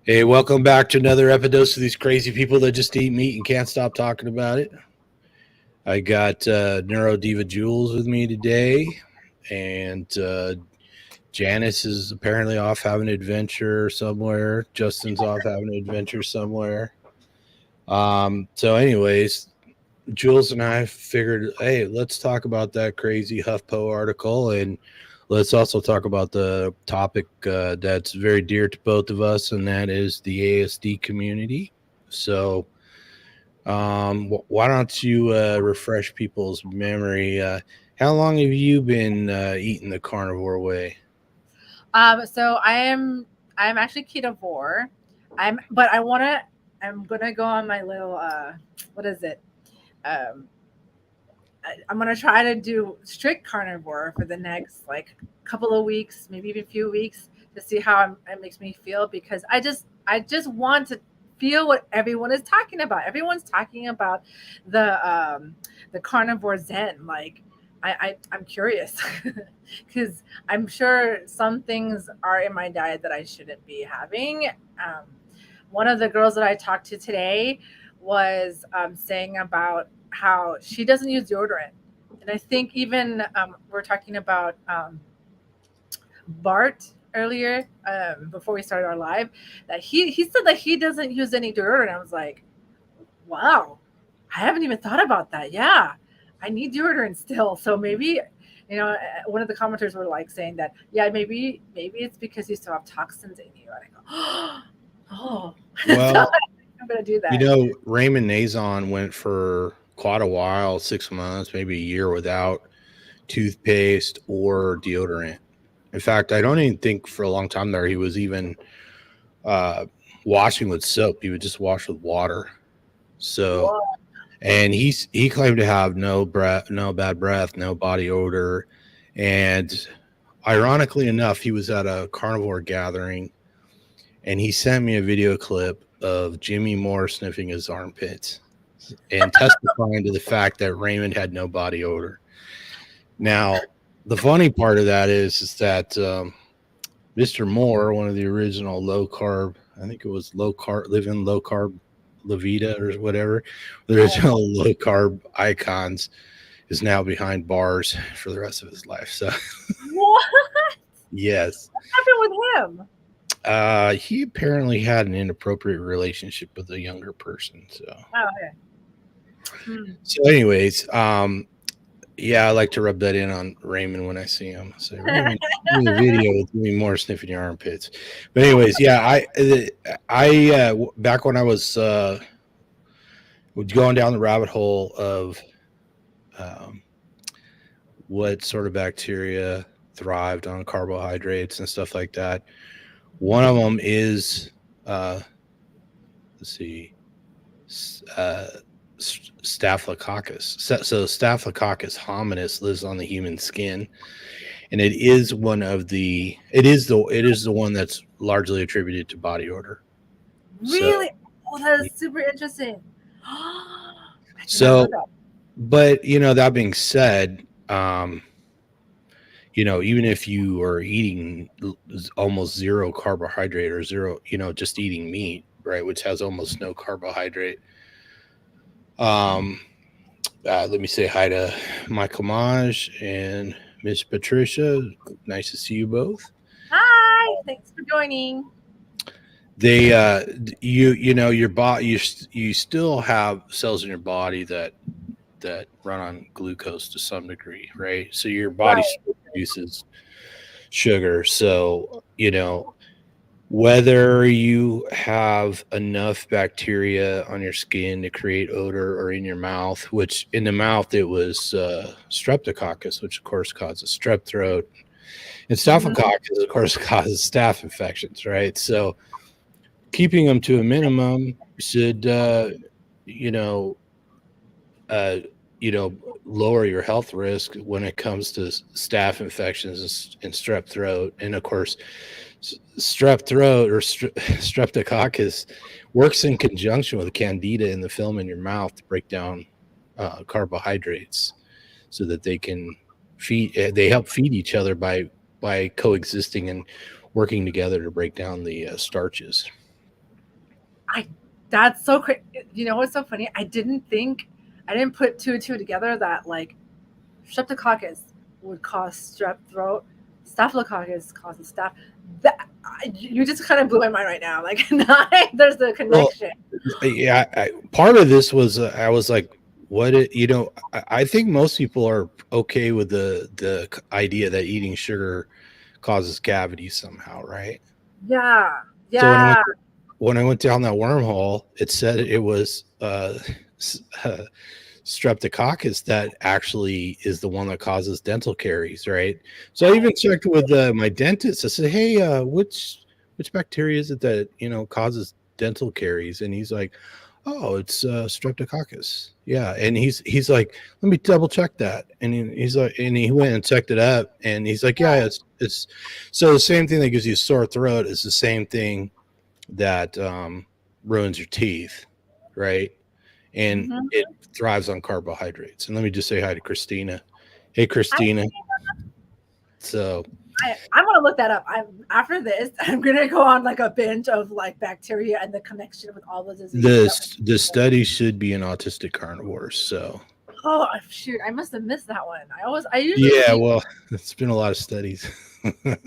Hey, welcome back to another episode of these crazy people that just eat meat and can't stop talking about it. I got Neuro Diva Jules with me today, and Janice is apparently off having an adventure somewhere. Justin's off having an adventure somewhere. Anyways, Jules and I figured, hey, let's talk about that crazy HufPo article, and let's also talk about the topic that's very dear to both of us, and that is the ASD community. So, why don't you refresh people's memory? How long have you been eating the carnivore way? I'm actually ketovore. But I'm gonna go on my little what is it? Um, I'm gonna try to do strict carnivore for the next like couple of weeks, maybe even a few weeks, to see how it makes me feel, because I just want to feel what everyone is talking about. Everyone's talking about the carnivore zen. Like I'm curious because I'm sure some things are in my diet that I shouldn't be having. Um, One of the girls that I talked to today was saying about how she doesn't use deodorant. And I think even we're talking about Bart earlier, before we started our live, that he said that he doesn't use any deodorant. I was like, wow, I haven't even thought about that. Yeah, I need deodorant still. So maybe, one of the commenters were like saying that, yeah, maybe it's because you still have toxins in you. And I go, oh, so Well, I'm gonna do that. Raymond Nazon went for quite a while, 6 months, maybe a year without toothpaste or deodorant. In fact, I don't even think for a long time there he was even uh, washing with soap. He would just wash with water. So, Whoa. and he claimed to have no breath, no bad breath, no body odor, and ironically enough, he was at a carnivore gathering, and he sent me a video clip of Jimmy Moore sniffing his armpits and testifying to the fact that Raymond had no body odor. Now, the funny part of that is that Mr. Moore, one of the original low carb, I think it was low carb, living low carb Levita or whatever, the original low carb icons, is now behind bars for the rest of his life. So, What yes, happened with him? he apparently had an inappropriate relationship with a younger person. Oh, okay. Hmm. Anyways, yeah, I like to rub that in on Raymond when I see him. I say, Raymond, give me a video with me more sniffing your armpits. But anyways, yeah, back when I was going down the rabbit hole of um, what sort of bacteria thrived on carbohydrates and stuff like that. One of them is, uh, let's see, uh, Staphylococcus. So Staphylococcus hominis lives on the human skin, and it is the one that's largely attributed to body odor. So Really? Oh, that is super interesting. I did not know so, that. but that being said, even if you are eating almost zero carbohydrate or zero, just eating meat, right, which has almost no carbohydrate. Um, Let me say hi to Michael Maj and Miss Patricia. Nice to see you both. Hi, thanks for joining. They, your body, you still have cells in your body that run on glucose to some degree, right? So your body Right. still produces sugar. So whether you have enough bacteria on your skin to create odor or in your mouth, which in the mouth it was streptococcus, which of course causes strep throat, and Mhm. staphylococcus, of course, causes staph infections, right? So keeping them to a minimum should, you know, uh, lower your health risk when it comes to staph infections and strep throat. And of course, strep throat or streptococcus works in conjunction with candida in the film in your mouth to break down carbohydrates so that they can they help feed each other by coexisting and working together to break down the starches. I that's so crazy. You know what's so funny? I didn't put two and two together that like streptococcus would cause strep throat, staphylococcus causes staph. You just kind of blew my mind right now. Like, there's the Well, connection. yeah, part of this was I was like, what it, I think most people are okay with the idea that eating sugar causes cavities somehow, right? Yeah, So yeah. when I went down that wormhole, it said it was uh, streptococcus that actually is the one that causes dental caries, right? So I even checked with my dentist. I said, "Hey, which bacteria is it that causes dental caries?" And he's like, "Oh, it's streptococcus." Yeah, and he's like, "Let me double check that." And he's like, and he went and checked it up, and he's like, "Yeah, it's." So the same thing that gives you a sore throat is the same thing that ruins your teeth, right? And Mhm. it thrives on carbohydrates. And let me just say hi to Christina. Hey, I, Christina. So I'm gonna look that up. I'm after this. I'm gonna go on like a binge of like bacteria and the connection with all the diseases that. the study should be in autistic carnivores. So Oh shoot! I must have missed that one. I usually yeah, see. well, it's been a lot of studies.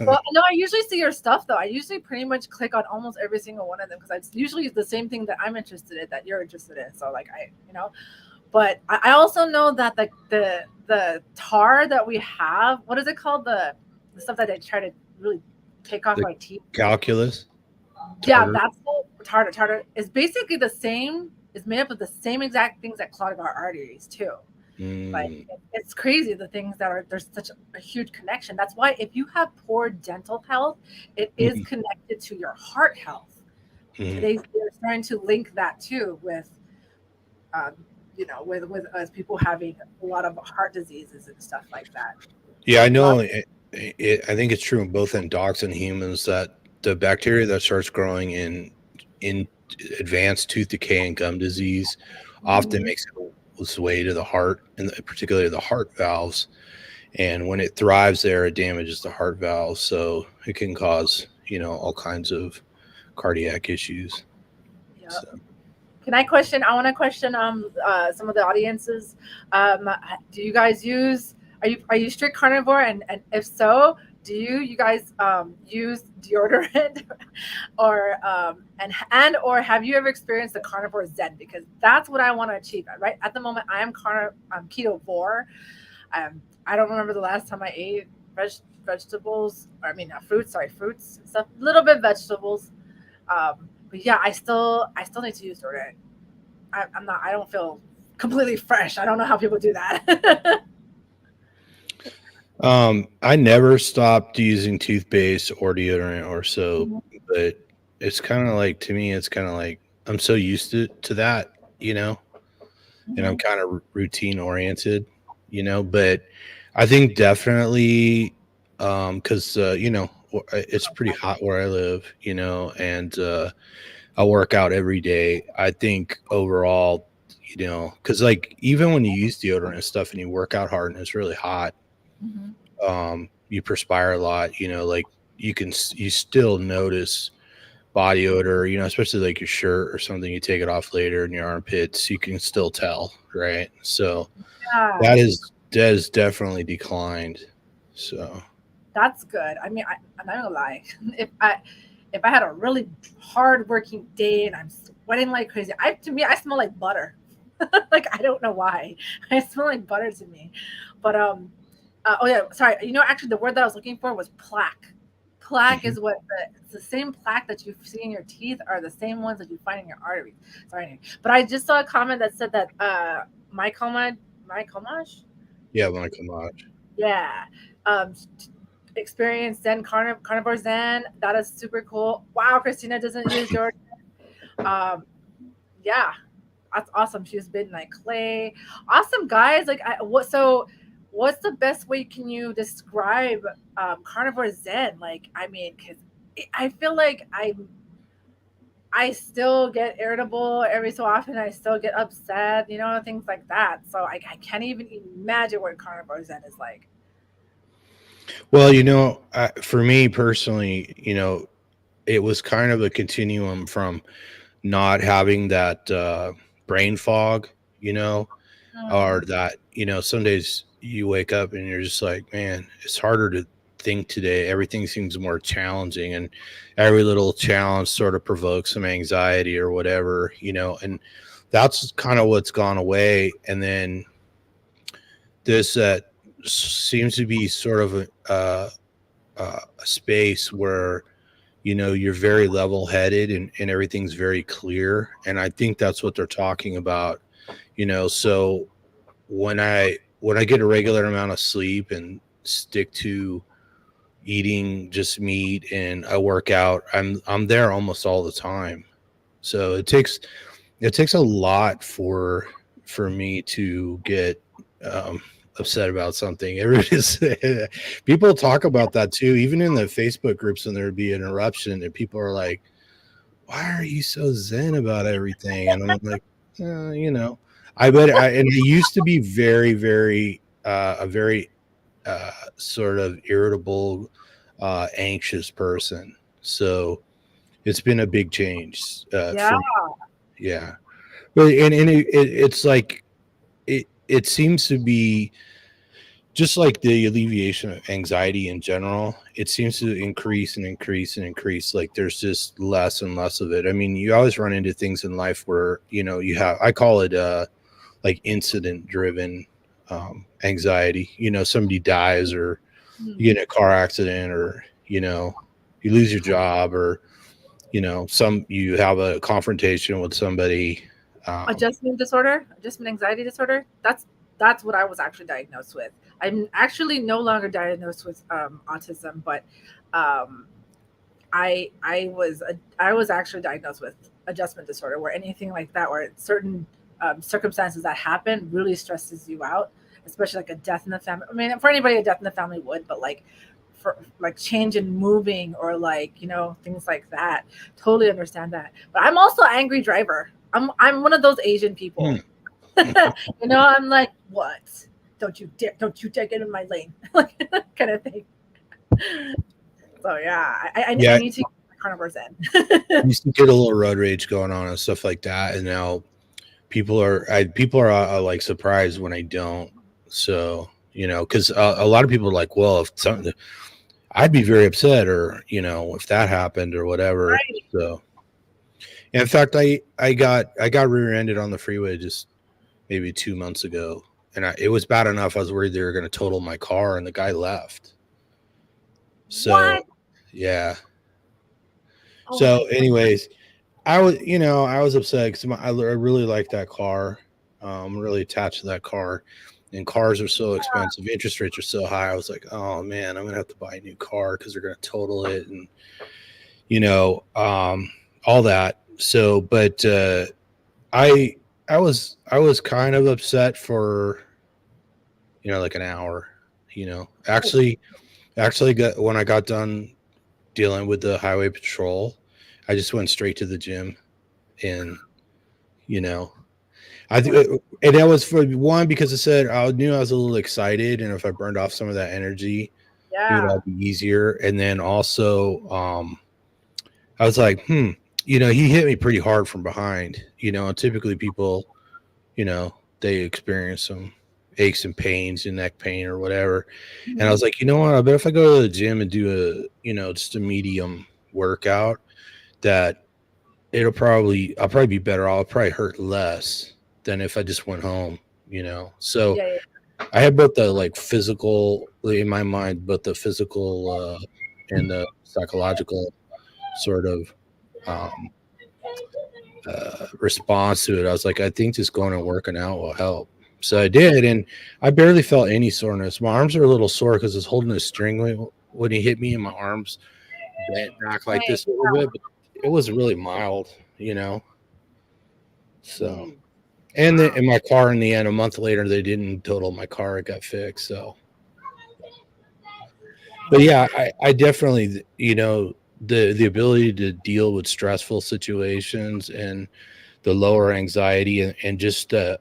Well, no, I usually see your stuff though. I usually pretty much click on almost every single one of them because it's usually the same thing that I'm interested in that you're interested in. So like but I also know that the tar that we have, what is it called? The stuff that they try to really take off The my teeth. calculus, Yeah, tartar. that's the tartar is basically the same. Is made up of the same exact things that clog our arteries too. Like Mm, it's crazy the things that are there's such a huge connection. That's why if you have poor dental health, it is mm, connected to your heart health. mm. They're starting to link that too with um, with us people having a lot of heart diseases and stuff like that. Yeah, I A lot. know. I think it's true in both in dogs and humans that the bacteria that starts growing in advanced tooth decay and gum disease often Mhm. makes its way to the heart, and particularly the heart valves. And when it thrives there, it damages the heart valves, so it can cause all kinds of cardiac issues. Yep. So Can I question? I want to question some of the audiences. Do you guys use are you strict carnivore and if so, do you guys use deodorant or and or have you ever experienced the carnivore zen? Because that's what I want to achieve. Right at the moment, I'm ketovore. I don't remember the last time I ate vegetables. Or, I mean, fruits. Sorry, fruits and stuff. A little bit vegetables. But yeah, I still need to use deodorant. I'm not. I don't feel completely fresh. I don't know how people do that. I never stopped using toothpaste or deodorant or soap, but it's kind of like to me, it's kind of like I'm so used to that, you know, and I'm Mhm. kind of routine oriented, but I think definitely because it's pretty hot where I live, and I work out every day. I think overall, because like even when you use deodorant and stuff and you work out hard and it's really hot, Mhm. you perspire a lot, like you still notice body odor, especially like your shirt or something, you take it off later in your armpits, you can still tell, right? So Yeah, that has definitely declined. So that's good. I mean, I'm not gonna lie. If I had a really hard working day and I'm sweating like crazy, to me I smell like butter. Like I don't know why. I smell like butter to me. But oh yeah, sorry. Actually, the word that I was looking for was plaque. Plaque mhm. is it's the same plaque that you see in your teeth are the same ones that you find in your arteries. Sorry, but I just saw a comment that said that my comage, Yeah, when I come out. yeah, um, experience carnivore Zen. That is super cool. Wow, Christina doesn't use Jordan. Um, yeah, that's awesome. She's been like clay. Awesome guys. Like what's the best way can you describe carnivore zen? Like I mean, cuz I feel like I still get irritable every so often. I still get upset, things like that. So I can't even imagine what carnivore zen is like. Well, for me personally, it was kind of a continuum from not having that brain fog, you know, or Mm. that, some days you wake up and you're just like, man, it's harder to think today. Everything seems more challenging, and every little challenge sort of provokes some anxiety or whatever, and that's kind of what's gone away. And then this seems to be sort of a space where you're very level headed, and everything's very clear, and I think that's what they're talking about. So when I get a regular amount of sleep and stick to eating just meat and I work out, I'm there almost all the time. So it takes a lot for me to get um upset about something. Everybody's people talk about that too, even in the Facebook groups, when there'd be an eruption and people are like, why are you so zen about everything? And I'm like, I bet and I used to be very, very a very sort of irritable, anxious person. So it's been a big change Yeah. for me. Yeah, but it's like it seems to be just like the alleviation of anxiety in general. It seems to increase and increase and increase. Like there's just less and less of it. I mean, you always run into things in life where you have, I call it like incident driven anxiety. Somebody dies, or you Mm. get in a car accident, or you lose your job, or some you have a confrontation with somebody. um, Adjustment anxiety disorder. That's what I was actually diagnosed with. I'm actually no longer diagnosed with autism, but um, I was actually diagnosed with adjustment disorder, where anything like that, where certain circumstances that happen really stresses you out, especially like a death in the family. I mean, for anybody, a death in the family would, but like for like change in moving, or like things like that. Totally understand that. But I'm also an angry driver. I'm one of those Asian people. hmm. I'm like, what? Don't you dare get in my lane, like kind of thing. So yeah, I Yeah, need to get my carnivores in. you used to get a little road rage going on and stuff like that, and now people are like surprised when I don't. So because a lot of people are like, well, if something, I'd be very upset, or if that happened or whatever. Right. So in fact, I got rear-ended on the freeway just maybe 2 months ago, and it was bad enough. I was worried they were going to total my car, and the guy left. So What? yeah. Oh my So god. anyways, I was upset because I really like that car. I'm really attached to that car, and cars are so expensive. Interest rates are so high. I was like, oh man, I'm gonna have to buy a new car because they're gonna total it, and you know, um, all that. So, but I I was kind of upset for like an hour. Actually, when I got done dealing with the highway patrol, I just went straight to the gym, and you know and that was for one because I said I knew I was a little excited, and if I burned off some of that energy, it would Yeah. all be easier. And then also, I was like, he hit me pretty hard from behind. And typically people, you know, they experience some aches and pains and neck pain or whatever. And I Mhm. was like, you know what? I bet if I go to the gym and do just a medium workout, that I'll probably be better. I'll probably hurt less than if I just went home. So Yeah, yeah. I had both the like physical in my mind, but the physical and the psychological sort of um, response to it. I was like, I think just going and working out will help. So I did, and I barely felt any soreness. My arms are a little sore because it's holding a string when he hit me, and my arms bent back like Right. this a little bit, but it was really mild. So, Mm. and Wow. in my car, in the end, a month later, they didn't total my car; it got fixed. So, but Oh yeah, my. I definitely, the ability to deal with stressful situations and the lower anxiety, and just the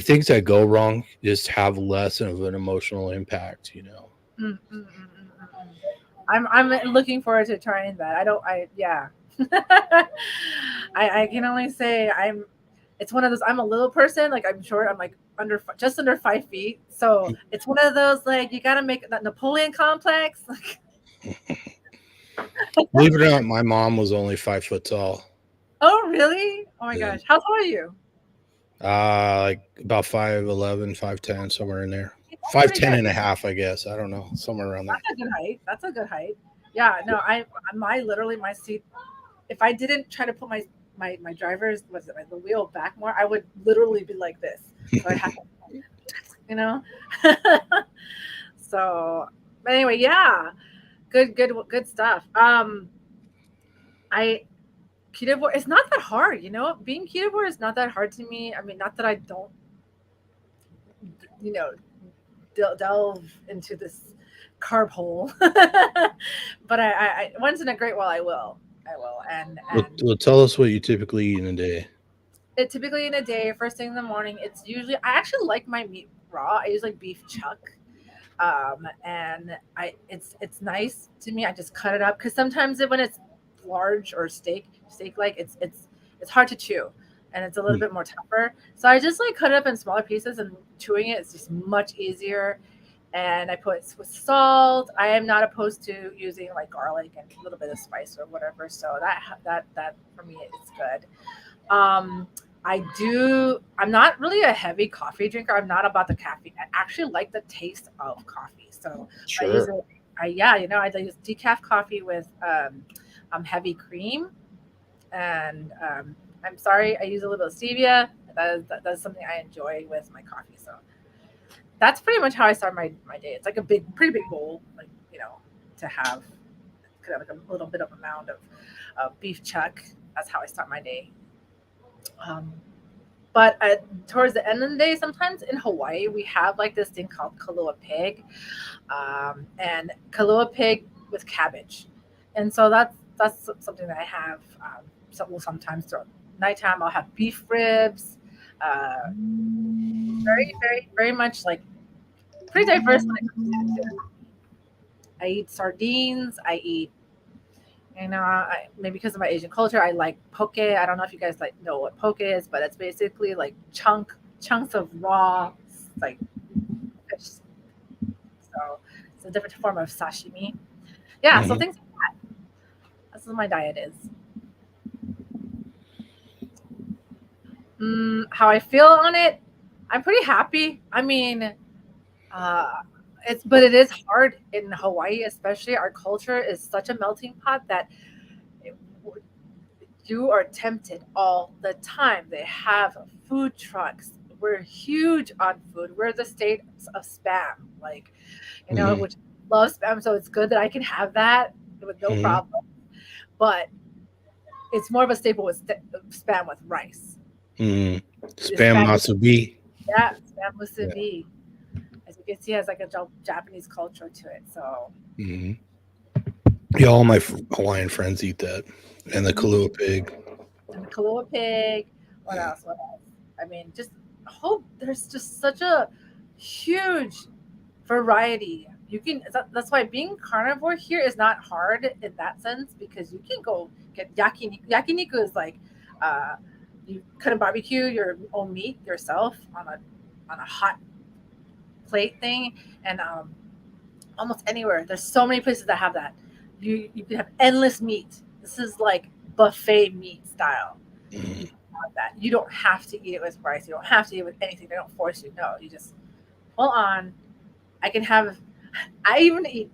things that go wrong just have less of an emotional impact. Mm, mm, mm, mm, mm, mm. I'm looking forward to trying that. I don't. I Yeah. I can only say it's one of those. I'm a little person, like I'm short. I'm like just under 5 feet. So it's one of those like you got to make that Napoleon complex. Like, Believe it or not, my mom was only 5 foot tall. oh really? Oh my Yeah. gosh, how tall are you? Like about 5'11", 5'10", somewhere in there. That's Five pretty ten good. and a half, I guess. I don't know, somewhere around That's there. a good height. That's a good height. Yeah, no, my literally my seat. If I didn't try to put my driver's was it the wheel back more, I would literally be like this. So I have to, you know. So, but anyway, yeah, good stuff. I ketovore. It's not that hard, you know. Being ketovore is not that hard to me. I mean, not that I don't, you know, delve into this carb hole, but I once in a great while I will, and Well, tell us what you typically eat in a day. it typically in a day, first thing in the morning, it's usually I actually like my meat raw. I use like beef chuck. And it's nice to me. I just cut it up because sometimes when it's large or steak like it's hard to chew, and it's a little Mm. bit more tougher. So I just like cut it up in smaller pieces, and chewing it is just much easier. And I put with salt. I am not opposed to using like garlic and a little bit of spice or whatever. So that for me is good. Um, I do. I'm not really a heavy coffee drinker. I'm not about the caffeine. I actually like the taste of coffee, so I use Sure. it. Yeah, I use decaf coffee with heavy cream, and I'm sorry, I use a little stevia. That's something I enjoy with my coffee. So that's pretty much how I start my day. It's like a pretty big bowl, like to have kind of like a little bit of amount of beef chuck. That's how I start my day. Um, but towards the end of the day, sometimes in Hawaii, we have like this thing called kalua pig, and kalua pig with cabbage, and so that's something that I have. So well, sometimes throughout nighttime, I'll have beef ribs. Uh, very much like pretty diverse when it comes to it. I eat sardines. I eat maybe because of my Asian culture, I like poke. I don't know if you guys like know what poke is, but it's basically like chunks of raw like fish. So it's a different form of sashimi. Yeah, so Hmm. things that's what my diet is. How I feel on it, I'm pretty happy. I mean, uh, it is hard in Hawaii, especially. Our culture is such a melting pot that it, you are tempted all the time. They have food trucks. We're huge on food. We're the state of spam, like Hmm. which love spam. So it's good that I can have that with no Hmm. problem. But it's more of a staple with spam with rice. Hmm. The Spam spam, matsubi. yeah, spam Yeah. musubi. As you can see, has like a Japanese culture to it. So Hmm. Yeah, all my Hawaiian friends eat that, and the mhm. Kahlua pig. And the Kahlua pig. What else? What else? I mean, just hope there's just such a huge variety. You can. That's why being carnivore here is not hard in that sense because you can go get yakiniku. Yakiniku is like uh, you cut and barbecue your own meat yourself on a hot plate thing, and almost anywhere. There's so many places that have that. You can have endless meat. This is like buffet meat style. You Mhm. can have that. You don't have to eat it with rice. You don't have to eat it with anything. They don't force you. No, you just full on. I can have. I even eat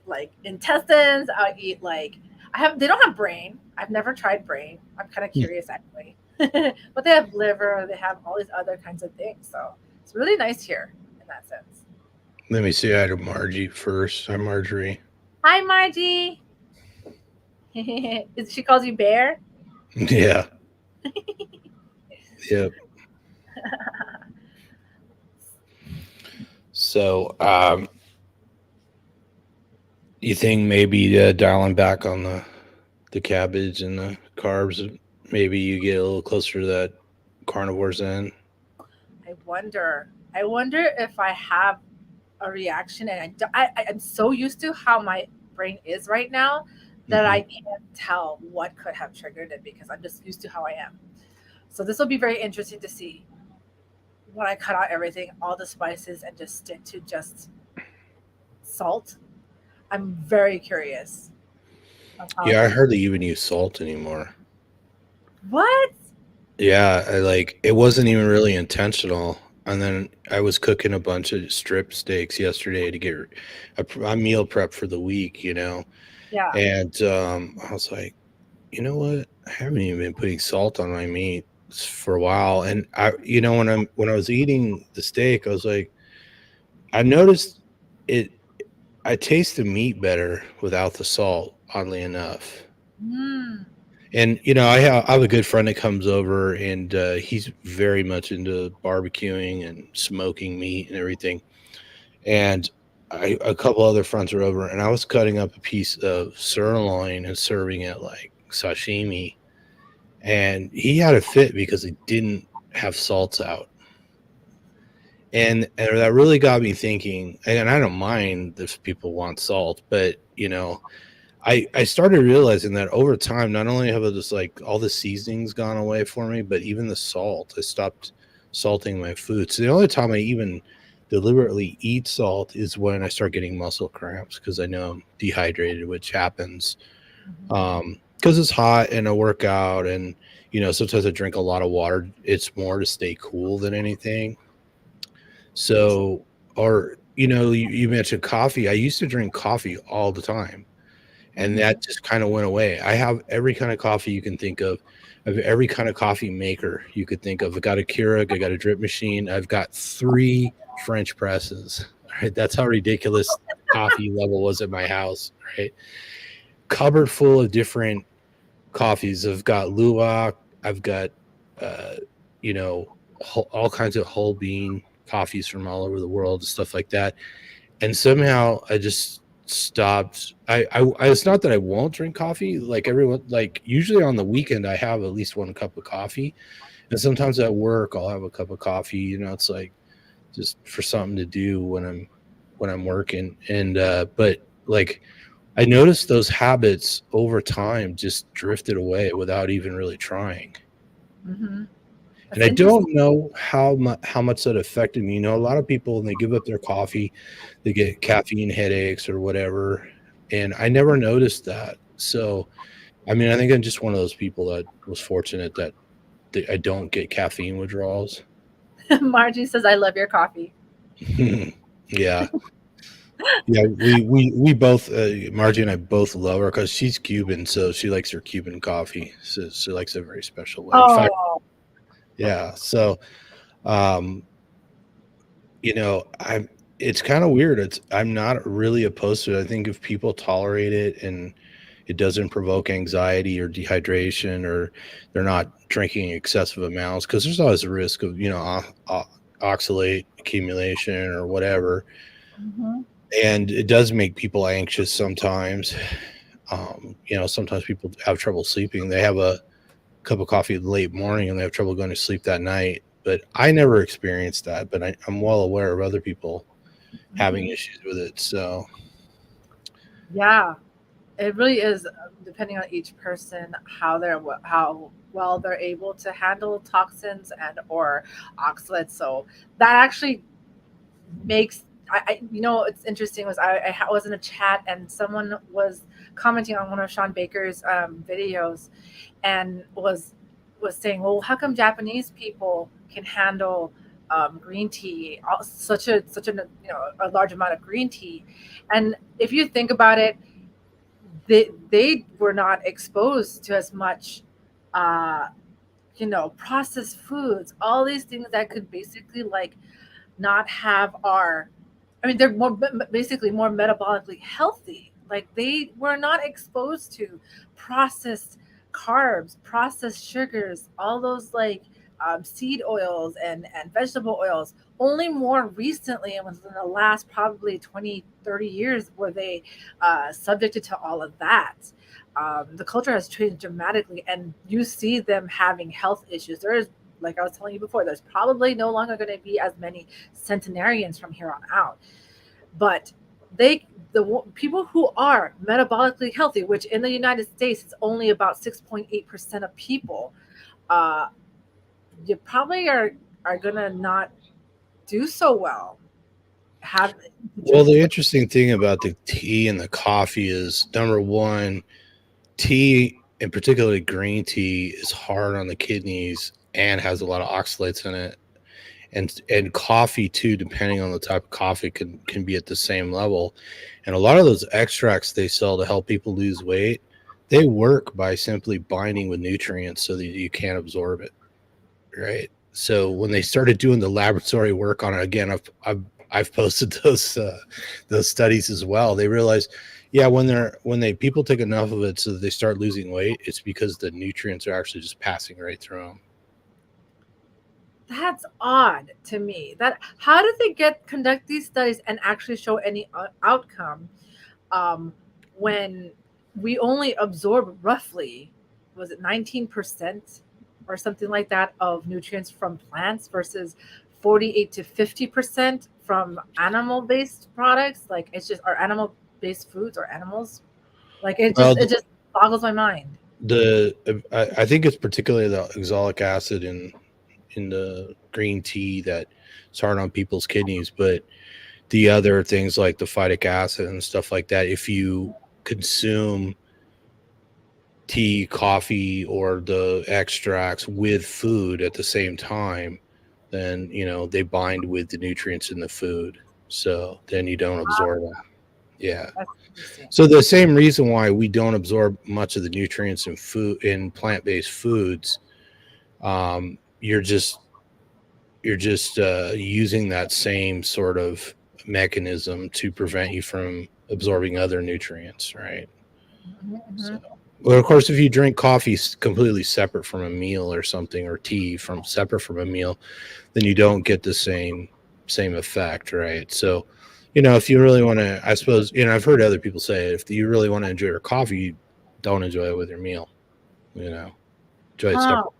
like intestines. I eat like I have. They don't have brain. I've never tried brain. I'm kind of curious actually, but they have liver. They have all these other kinds of things. So it's really nice here in that sense. Let me say hi to Margie first. Hi, Marjorie. Hi, Margie. She calls you Bear. Yeah. Yep. So, you think maybe dialing back on the cabbage and the carbs, maybe you get a little closer to that carnivore's end? I wonder. I wonder if I have a reaction, and I'm so used to how my brain is right now that Hmm. I can't tell what could have triggered it because I'm just used to how I am. So this will be very interesting to see when I cut out everything, all the spices, and just stick to just salt. I'm very curious of how Yeah, I that. hardly even use salt anymore. What? Yeah, it wasn't even really intentional. And then I was cooking a bunch of strip steaks yesterday to get a meal prep for the week, Yeah. and I was like, you know what? I haven't even been putting salt on my meat for a while. And when I was eating the steak, I was like, I noticed it. I taste the meat better without the salt, oddly enough. Mm. And I have a good friend that comes over, and he's very much into barbecuing and smoking meat and everything. And a couple other friends were over, and I was cutting up a piece of sirloin and serving it like sashimi. And he had a fit because he didn't have salts out. And that really got me thinking. And I don't mind if people want salt, but I started realizing that over time, not only have just like all the seasonings gone away for me, but even the salt. I stopped salting my food. So the only time I even deliberately eat salt is when I start getting muscle cramps because I know I'm dehydrated, which happens Mhm. because it's hot and I work out, and sometimes I drink a lot of water. It's more to stay cool than anything. So, or you mentioned coffee. I used to drink coffee all the time, and Mhm. that just kind of went away. I have every kind of coffee you can think of. I have every kind of coffee maker you could think of. I got a Keurig, I got a drip machine, I've got 3 French presses. Right, that's how ridiculous coffee level was at my house. Right, cupboard full of different coffees. I've got luwak. I've got uh, you know all kinds of whole bean coffees from all over the world and stuff like that. And somehow I just stopped. It's not that I won't drink coffee. Like everyone, like usually on the weekend I have at least 1 cup of coffee, and sometimes at work I'll have a cup of coffee. It's like just for something to do when I'm working. And but like I noticed those habits over time just drifted away without even really trying. Mhm. And That's I don't interesting. know how much that affected me. A lot of people when they give up their coffee, they get caffeine headaches or whatever, and I never noticed that. So, I mean, I think I'm just one of those people that was fortunate that I don't get caffeine withdrawals. Margie says, "I love your coffee." Yeah, yeah. We both, Margie and I both love her because she's Cuban, so she likes her Cuban coffee. So she likes it a very special way. In fact, Oh. yeah. So, um, I'm it's kind of weird. I'm not really opposed to it. I think if people tolerate it and it doesn't provoke anxiety or dehydration, or they're not drinking excessive amounts, because there's always a risk of, oxalate accumulation or whatever. Mhm. And it does make people anxious sometimes. Sometimes people have trouble sleeping. They have a cup of coffee late morning and they have trouble going to sleep that night. But I never experienced that, but I'm well aware of other people having Mhm. issues with it. So, Yeah, it really is depending on each person how well they're able to handle toxins and or oxalates. So that actually makes it's interesting was was in a chat and someone was commenting on one of Sean Baker's videos and was saying, well, how come Japanese people can handle green tea, such a a large amount of green tea, and if you think about it, they were not exposed to as much uh, processed foods, all these things that could basically like not have our I mean, they're basically more metabolically healthy. Like they were not exposed to processed carbs, processed sugars, all those like seed oils and vegetable oils. Only more recently, and within the last probably 20, 30 years, were they subjected to all of that. The culture has changed dramatically, and you see them having health issues. There is, like I was telling you before, there's probably no longer going to be as many centenarians from here on out, but they people who are metabolically healthy, which in the United States it's only about 6.8% of people, uh, you probably are gonna not do so well. Have Well, drink the too much. interesting thing about the tea and the coffee is number one, tea and particularly green tea is hard on the kidneys and has a lot of oxalates in it. And coffee too, depending on the type of coffee, can be at the same level. And a lot of those extracts they sell to help people lose weight, they work by simply binding with nutrients so that you can't absorb it, right? So when they started doing the laboratory work on it, again, I've posted those studies as well. They realized, yeah, when they people take enough of it so that they start losing weight, it's because the nutrients are actually just passing right through them. That's odd to me. That how did they get conduct these studies and actually show any outcome um, when we only absorb roughly, was it 19% or something like that of nutrients from plants versus 48 to 50% from animal based products? Like it's just, or animal based foods or animals. Like Well, it just boggles my mind. I think it's particularly the oxalic acid in the green tea that it's hard on people's kidneys, but the other things like the phytic acid and stuff like that, if you consume tea, coffee, or the extracts with food at the same time, then they bind with the nutrients in the food, so then you don't absorb them. Yeah. That's interesting. So the same reason why we don't absorb much of the nutrients in food in plant-based foods, you're just using that same sort of mechanism to prevent you from absorbing other nutrients, right? Mhm, So, mhm. well, of course, if you drink coffee completely separate from a meal or something, or tea from separate from a meal, then you don't get the same effect, right? So, if you really want to, I suppose, I've heard other people say if you really want to enjoy your coffee, don't enjoy it with your meal. Enjoy it Huh. separate.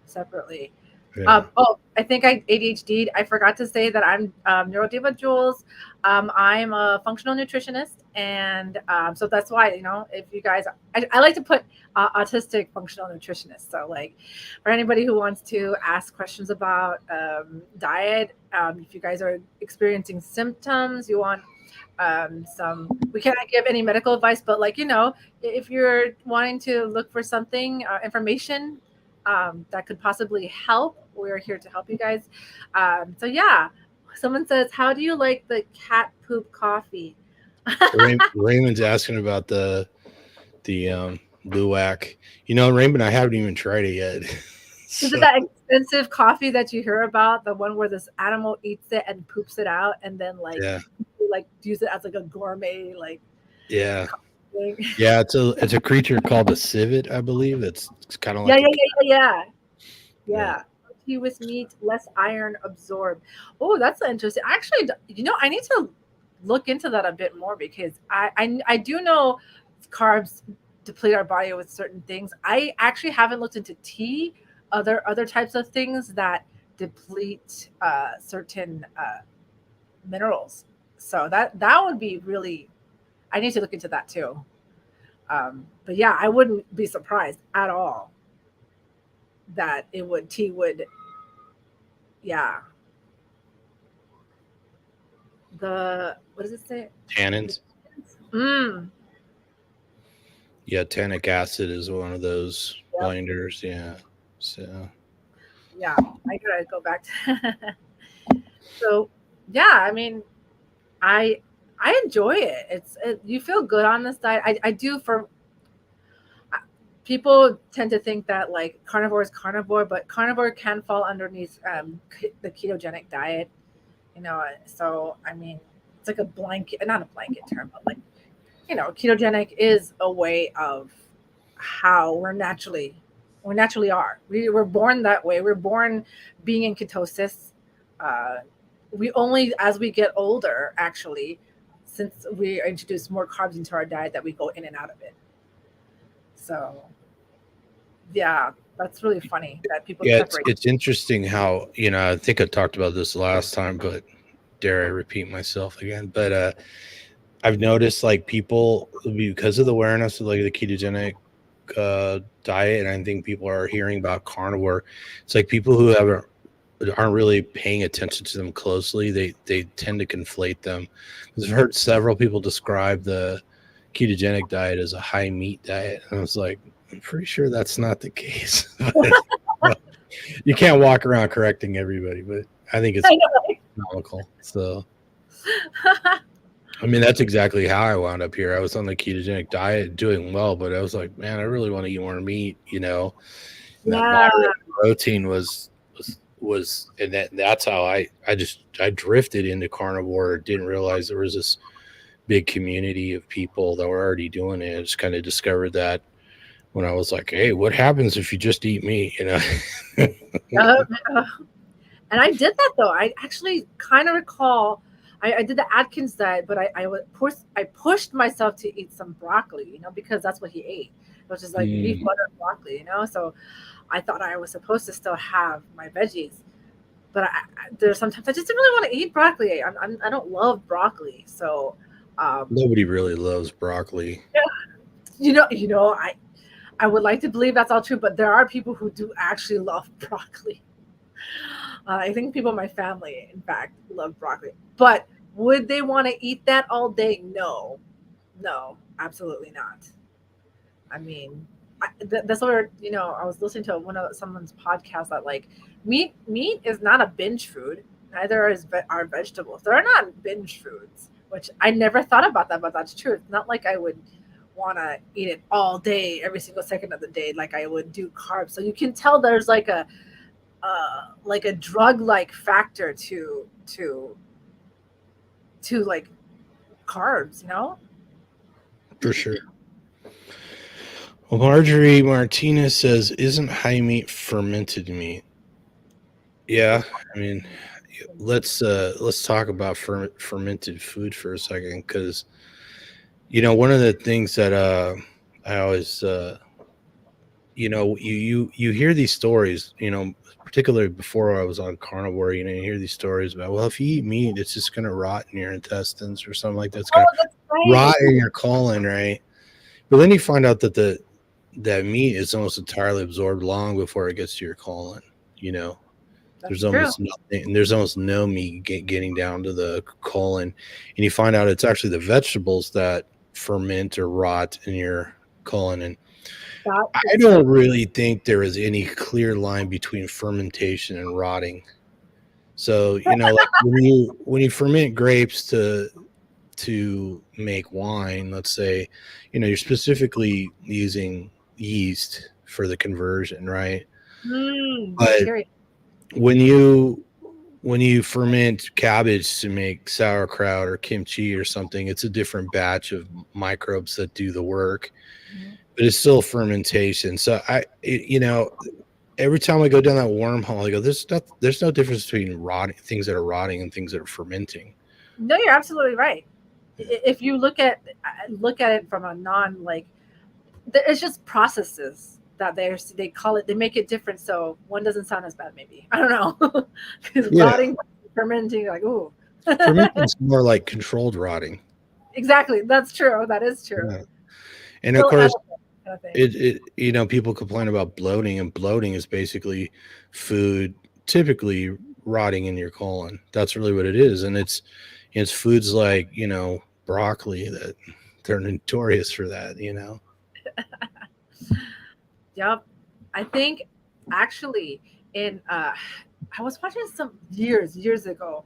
Separately. Yeah. Oh, I think I ADHD'd. I forgot to say that I'm neurodiva Jules. I'm a functional nutritionist, and so that's why if you guys, I like to put autistic functional nutritionist. So like for anybody who wants to ask questions about diet, if you guys are experiencing symptoms, you want we cannot give any medical advice, but like if you're wanting to look for something information that could possibly help, we're here to help you guys. So yeah, someone says, how do you like the cat poop coffee? Raymond's asking about the Luwak. Raymond, I haven't even tried it yet. Is it So that expensive coffee that you hear about, the one where this animal eats it and poops it out and then yeah, like use it as like a gourmet like yeah, thing? yeah. It's a creature called a civet, I believe. It's kind of Yeah, like yeah, a yeah, yeah, yeah. yeah. Yeah. Tea with meat, less iron absorbed. Oh, that's interesting. Actually, I need to look into that a bit more because I do know carbs deplete our body with certain things. I actually haven't looked into tea, other types of things that deplete certain minerals. So that would be really. I need to look into that too. But yeah, I wouldn't be surprised at all that it would tea would, yeah, the what does it say? The, Tannins. mm, Yeah, tannic acid is one of those yep, binders. Yeah. So yeah. I gotta go back to. So yeah, I mean, I I enjoy it. You feel good on this diet. I do for people tend to think that like carnivore is carnivore, but carnivore can fall underneath the ketogenic diet. So I mean, it's like a blanket, not a blanket term, but like ketogenic is a way of how we naturally are. We're born that way. We're born being in ketosis. Uh, we only, as we get older, actually, since we introduce more carbs into our diet, that we go in and out of it. So yeah, that's really funny that people yeah, it's separate. it's interesting how I think I talked about this last time, but dare I repeat myself again? But I've noticed like people, because of the awareness of like the ketogenic diet, and I think people are hearing about carnivore. It's like people who aren't really paying attention to them closely. They tend to conflate them. I've heard several people describe the ketogenic diet as a high meat diet, and I was like, I'm pretty sure that's not the case. But you can't walk around correcting everybody, but I think it's I know. comical. So I mean, that's exactly how I wound up here. I was on the ketogenic diet, doing well, but I was like, man, I really want to eat more meat, And that Yeah. moderate protein was, and that's how I drifted into carnivore. Didn't realize there was this big community of people that were already doing it. I just kind of discovered that when I was like, hey, what happens if you just eat meat? Uh, uh, and I did that though. I actually kind of recall I did the Atkins diet, but I pushed myself to eat some broccoli, because that's what he ate, which is like beef, Mm, butter, and broccoli, So I thought I was supposed to still have my veggies, but there's sometimes I just didn't really want to eat broccoli. I don't love broccoli, so nobody really loves broccoli. yeah, I would like to believe that's all true, but there are people who do actually love broccoli. I think people in my family, in fact, love broccoli. But would they want to eat that all day? No, no, absolutely not. I mean, that's what I was listening to one of someone's podcast that like meat is not a binge food. Neither are vegetables. They're not binge foods, which I never thought about that, but that's true. It's not like I would want to eat it all day, every single second of the day, like I would do carbs. So you can tell there's like a drug like factor to like carbs. For sure. Well, Marjorie Martinez says, "Isn't high meat fermented meat?" Yeah, I mean, let's talk about fermented food for a second, because one of the things that I always you hear these stories, particularly before I was on carnivore. You hear these stories about, well, if you eat meat, it's just going to rot in your intestines or something like that. It's going Oh, to that's right. rot in your colon, right? But then you find out that that meat is almost entirely absorbed long before it gets to your colon. You know, there's That's true. almost nothing, there's almost no meat getting down to the colon, and you find out it's actually the vegetables that ferment or rot in your colon. And That I is so don't really think there is any clear line between fermentation and rotting. So, like when you ferment grapes to make wine, let's say, you're specifically using yeast for the conversion, right? But bacteria. when you ferment cabbage to make sauerkraut or kimchi or something, it's a different batch of microbes that do the work, Mhm. but it's still fermentation. So every time I go down that wormhole, I go, there's no difference between rotting things that are rotting and things that are fermenting. No, you're absolutely right. If you look at it from a non like, it's just processes that they call it. They make it different, so one doesn't sound as bad. Maybe I don't know, because Yeah, rotting, fermenting, like ooh. fermenting's more like controlled rotting. Exactly, that's true. That is true. Yeah. And of Still course, edible kind of thing. it people complain about bloating, and bloating is basically food typically rotting in your colon. That's really what it is. And it's foods like, broccoli that they're notorious for that. Yep. I think actually in I was watching some years ago.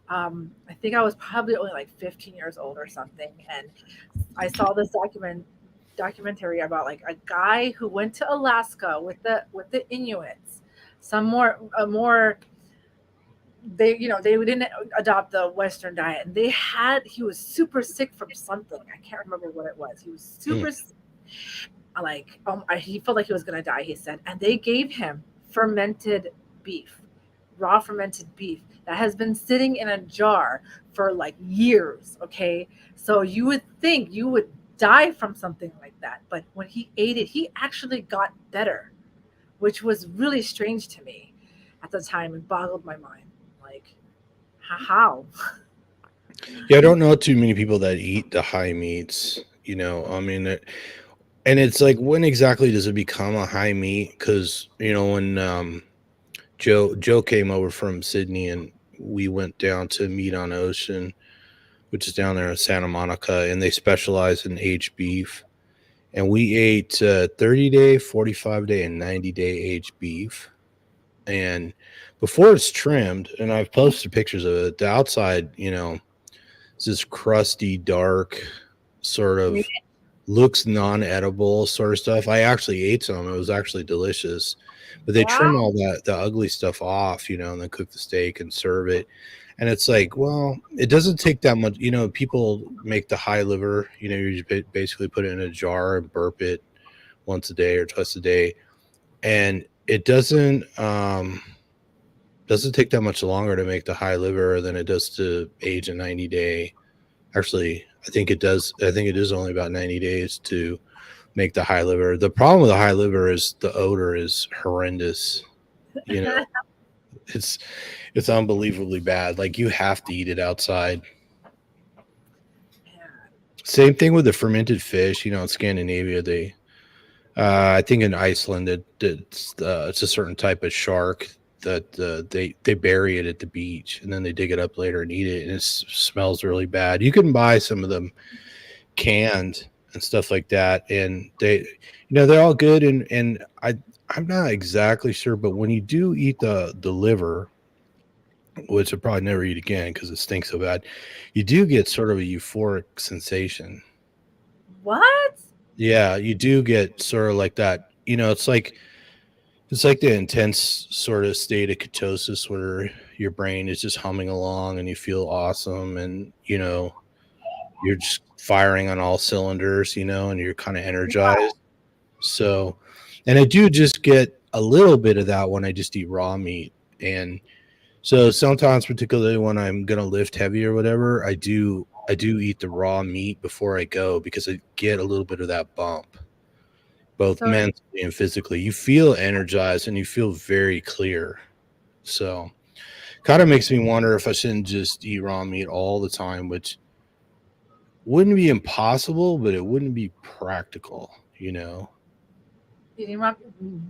I think I was probably only like 15 years old or something, and I saw this documentary about like a guy who went to Alaska with the Inuits. Some more they didn't adopt the Western diet, and he was super sick from something. I can't remember what it was. He was Mm, super like he felt like he was gonna die. He said, and they gave him fermented beef, raw fermented beef that has been sitting in a jar for like years. Okay, so you would think you would die from something like that, but when he ate it, he actually got better, which was really strange to me at the time and boggled my mind. Like, how? Yeah, I don't know too many people that eat the high meats. I mean, and it's like, when exactly does it become a high meat? Because when Joe came over from Sydney, and we went down to Meat on Ocean, which is down there in Santa Monica, and they specialize in aged beef. And we ate 30-day, 45-day, and 90-day aged beef. And before it's trimmed, and I've posted pictures of it, the outside, it's this crusty, dark, sort of looks non-edible sort of stuff. I actually ate some. It was actually delicious. But they Wow. trim all the ugly stuff off, and then cook the steak and serve it. And it's like, well, it doesn't take that much. People make the high liver. You just basically put it in a jar and burp it once a day or twice a day, and it doesn't take that much longer to make the high liver than it does to age a 90-day. Actually, I think it does. I think it is only about 90 days to make the high liver. The problem with the high liver is the odor is horrendous. You know, it's it's unbelievably bad. Like, you have to eat it outside. Yeah. Same thing with the fermented fish. In Scandinavia, I think in Iceland, it's a certain type of shark that they bury it at the beach, and then they dig it up later and eat it, and it smells really bad. You can buy some of them canned and stuff like that, and they're all good, and I'm not exactly sure, but when you do eat the liver, which I'll probably never eat again because it stinks so bad, you do get sort of a euphoric sensation. What? Yeah, you do get sort of like that. It's like the intense sort of state of ketosis where your brain is just humming along and you feel awesome, and you're just firing on all cylinders, and you're kind of energized. So, and I do just get a little bit of that when I just eat raw meat. And so sometimes, particularly when I'm gonna lift heavy or whatever, I do eat the raw meat before I go, because I get a little bit of that bump, both So mentally and physically. You feel energized and you feel very clear. So kind of makes me wonder if I shouldn't just eat raw meat all the time, which wouldn't be impossible, but it wouldn't be practical. eating raw,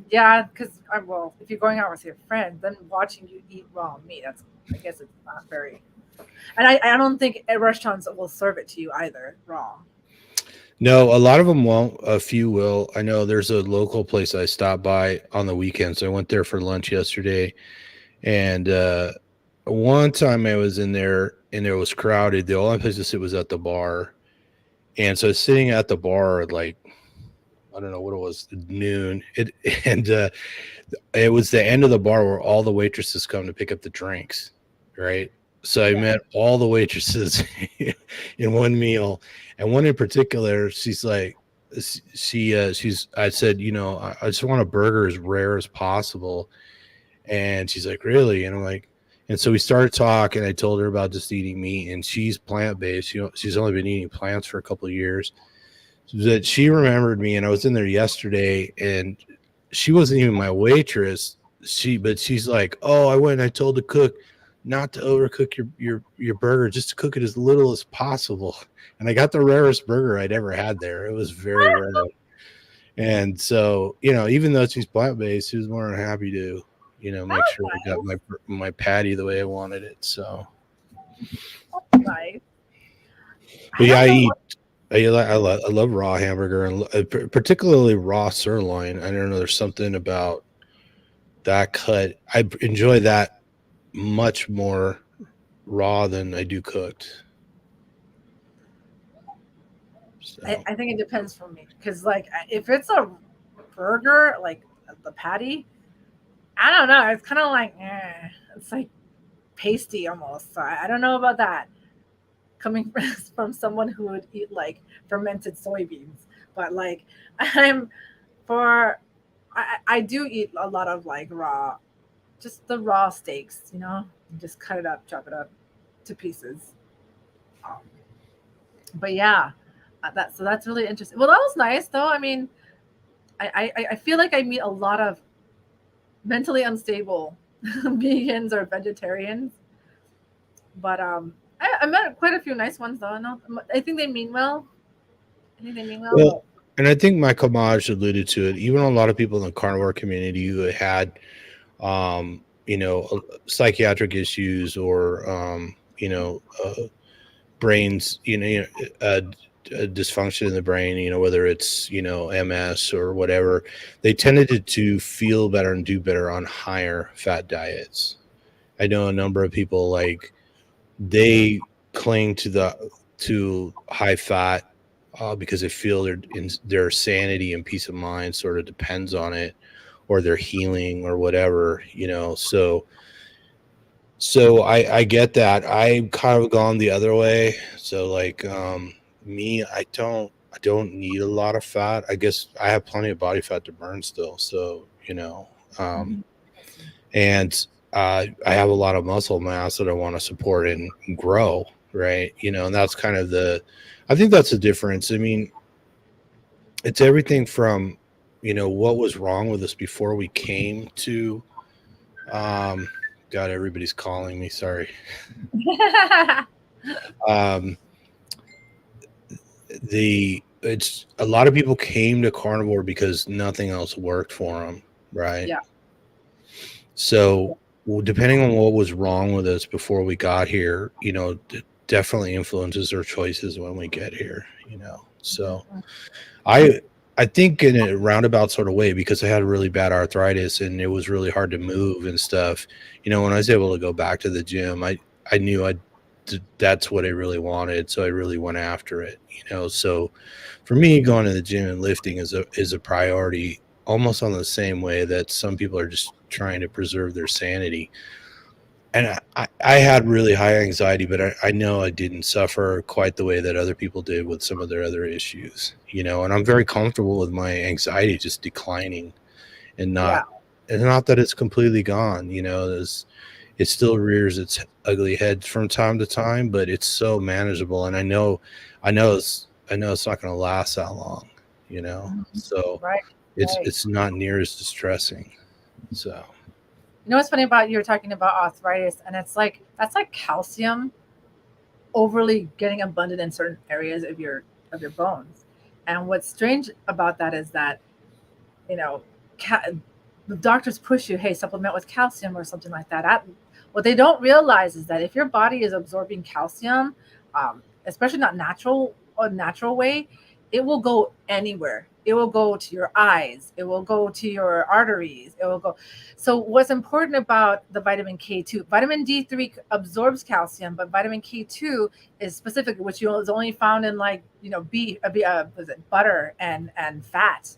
yeah, because well, if you're going out with your friends, then watching you eat raw meat, that's, I guess it's not very. And I don't think restaurants will serve it to you either raw. No, a lot of them won't. A few will. I know there's a local place I stopped by on the weekends. I went there for lunch yesterday, and one time I was in there and it was crowded. The only place to sit was at the bar, and so I was sitting at the bar at, like, I don't know what it was, noon. And it was the end of the bar where all the waitresses come to pick up the drinks, right? So I Yeah. met all the waitresses in one meal, and one in particular, she's like, she's. I said, I just want a burger as rare as possible, and she's like, really? And I'm like, and so we started talking. I told her about just eating meat, and she's plant based. She's only been eating plants for a couple of years. That she remembered me, and I was in there yesterday, and she wasn't even my waitress. But she's like, oh, I went and I told the cook not to overcook your burger, just to cook it as little as possible. And I got the rarest burger I'd ever had there. It was very rare. And so, even though she's plant based, she was more than happy to, That make was sure I got nice. my patty the way I wanted it. So, That's nice. but I yeah, don't know what. I love raw hamburger, and particularly raw sirloin. I don't know. There's something about that cut. I enjoy that much more raw than I do cooked. So I think it depends for me because like if it's a burger, like the patty, I don't know. It's kind of like it's like pasty almost. So I don't know about that coming from someone who would eat like fermented soybeans. But like I'm for I do eat a lot of like raw, just the raw steaks. Just cut it up, chop it up to pieces. Um, but yeah, that's really interesting. Well, that was nice though. I mean, I feel like I meet a lot of mentally unstable vegans or vegetarians, but I met quite a few nice ones though. No, I think they mean well. I think they mean well, Well, but and I think Michael Maj alluded to it. Even a lot of people in the carnivore community who had, psychiatric issues or, brains, a dysfunction in the brain, whether it's, MS or whatever, they tended to feel better and do better on higher fat diets. I know a number of people like they cling to high fat because they feel their sanity and peace of mind sort of depends on it, or their healing or whatever, so I get that. I kind of gone the other way. So like me, I don't need a lot of fat. I guess I have plenty of body fat to burn still. So, um Mhm. and I have a lot of muscle mass that I want to support and grow, right? And that's kind of I think that's the difference. I mean, it's everything from, what was wrong with us before we came to, um, God, everybody's calling me. Sorry. Um, it's a lot of people came to carnivore because nothing else worked for them, right? Yeah. So, well, depending on what was wrong with us before we got here, definitely influences our choices when we get here, So, Mhm. I I think in a roundabout sort of way, because I had really bad arthritis and it was really hard to move and stuff. When I was able to go back to the gym, I knew that's what I really wanted, so I really went after it. So for me, going to the gym and lifting is a priority, almost on the same way that some people are just trying to preserve their sanity. And I had really high anxiety, but I know I didn't suffer quite the way that other people did with some of their other issues, and I'm very comfortable with my anxiety just declining and Yeah. not that it's completely gone, it still rears its ugly head from time to time, but it's so manageable. And I know it's not going to last that long, Mhm. so Right. it's Right. it's not near as distressing. So You know what's funny about you were talking about arthritis, and it's like that's like calcium overly getting abundant in certain areas of your bones. And what's strange about that is that you know, ca- the doctors push you, hey, supplement with calcium or something like that. What they don't realize is that if your body is absorbing calcium, especially not natural way, it will go anywhere. It will go to your eyes. It will go to your arteries. It will go. So what's important about the vitamin K2? Vitamin D3 absorbs calcium, but vitamin K2 is specific, which is only found in like beef, was it butter and fat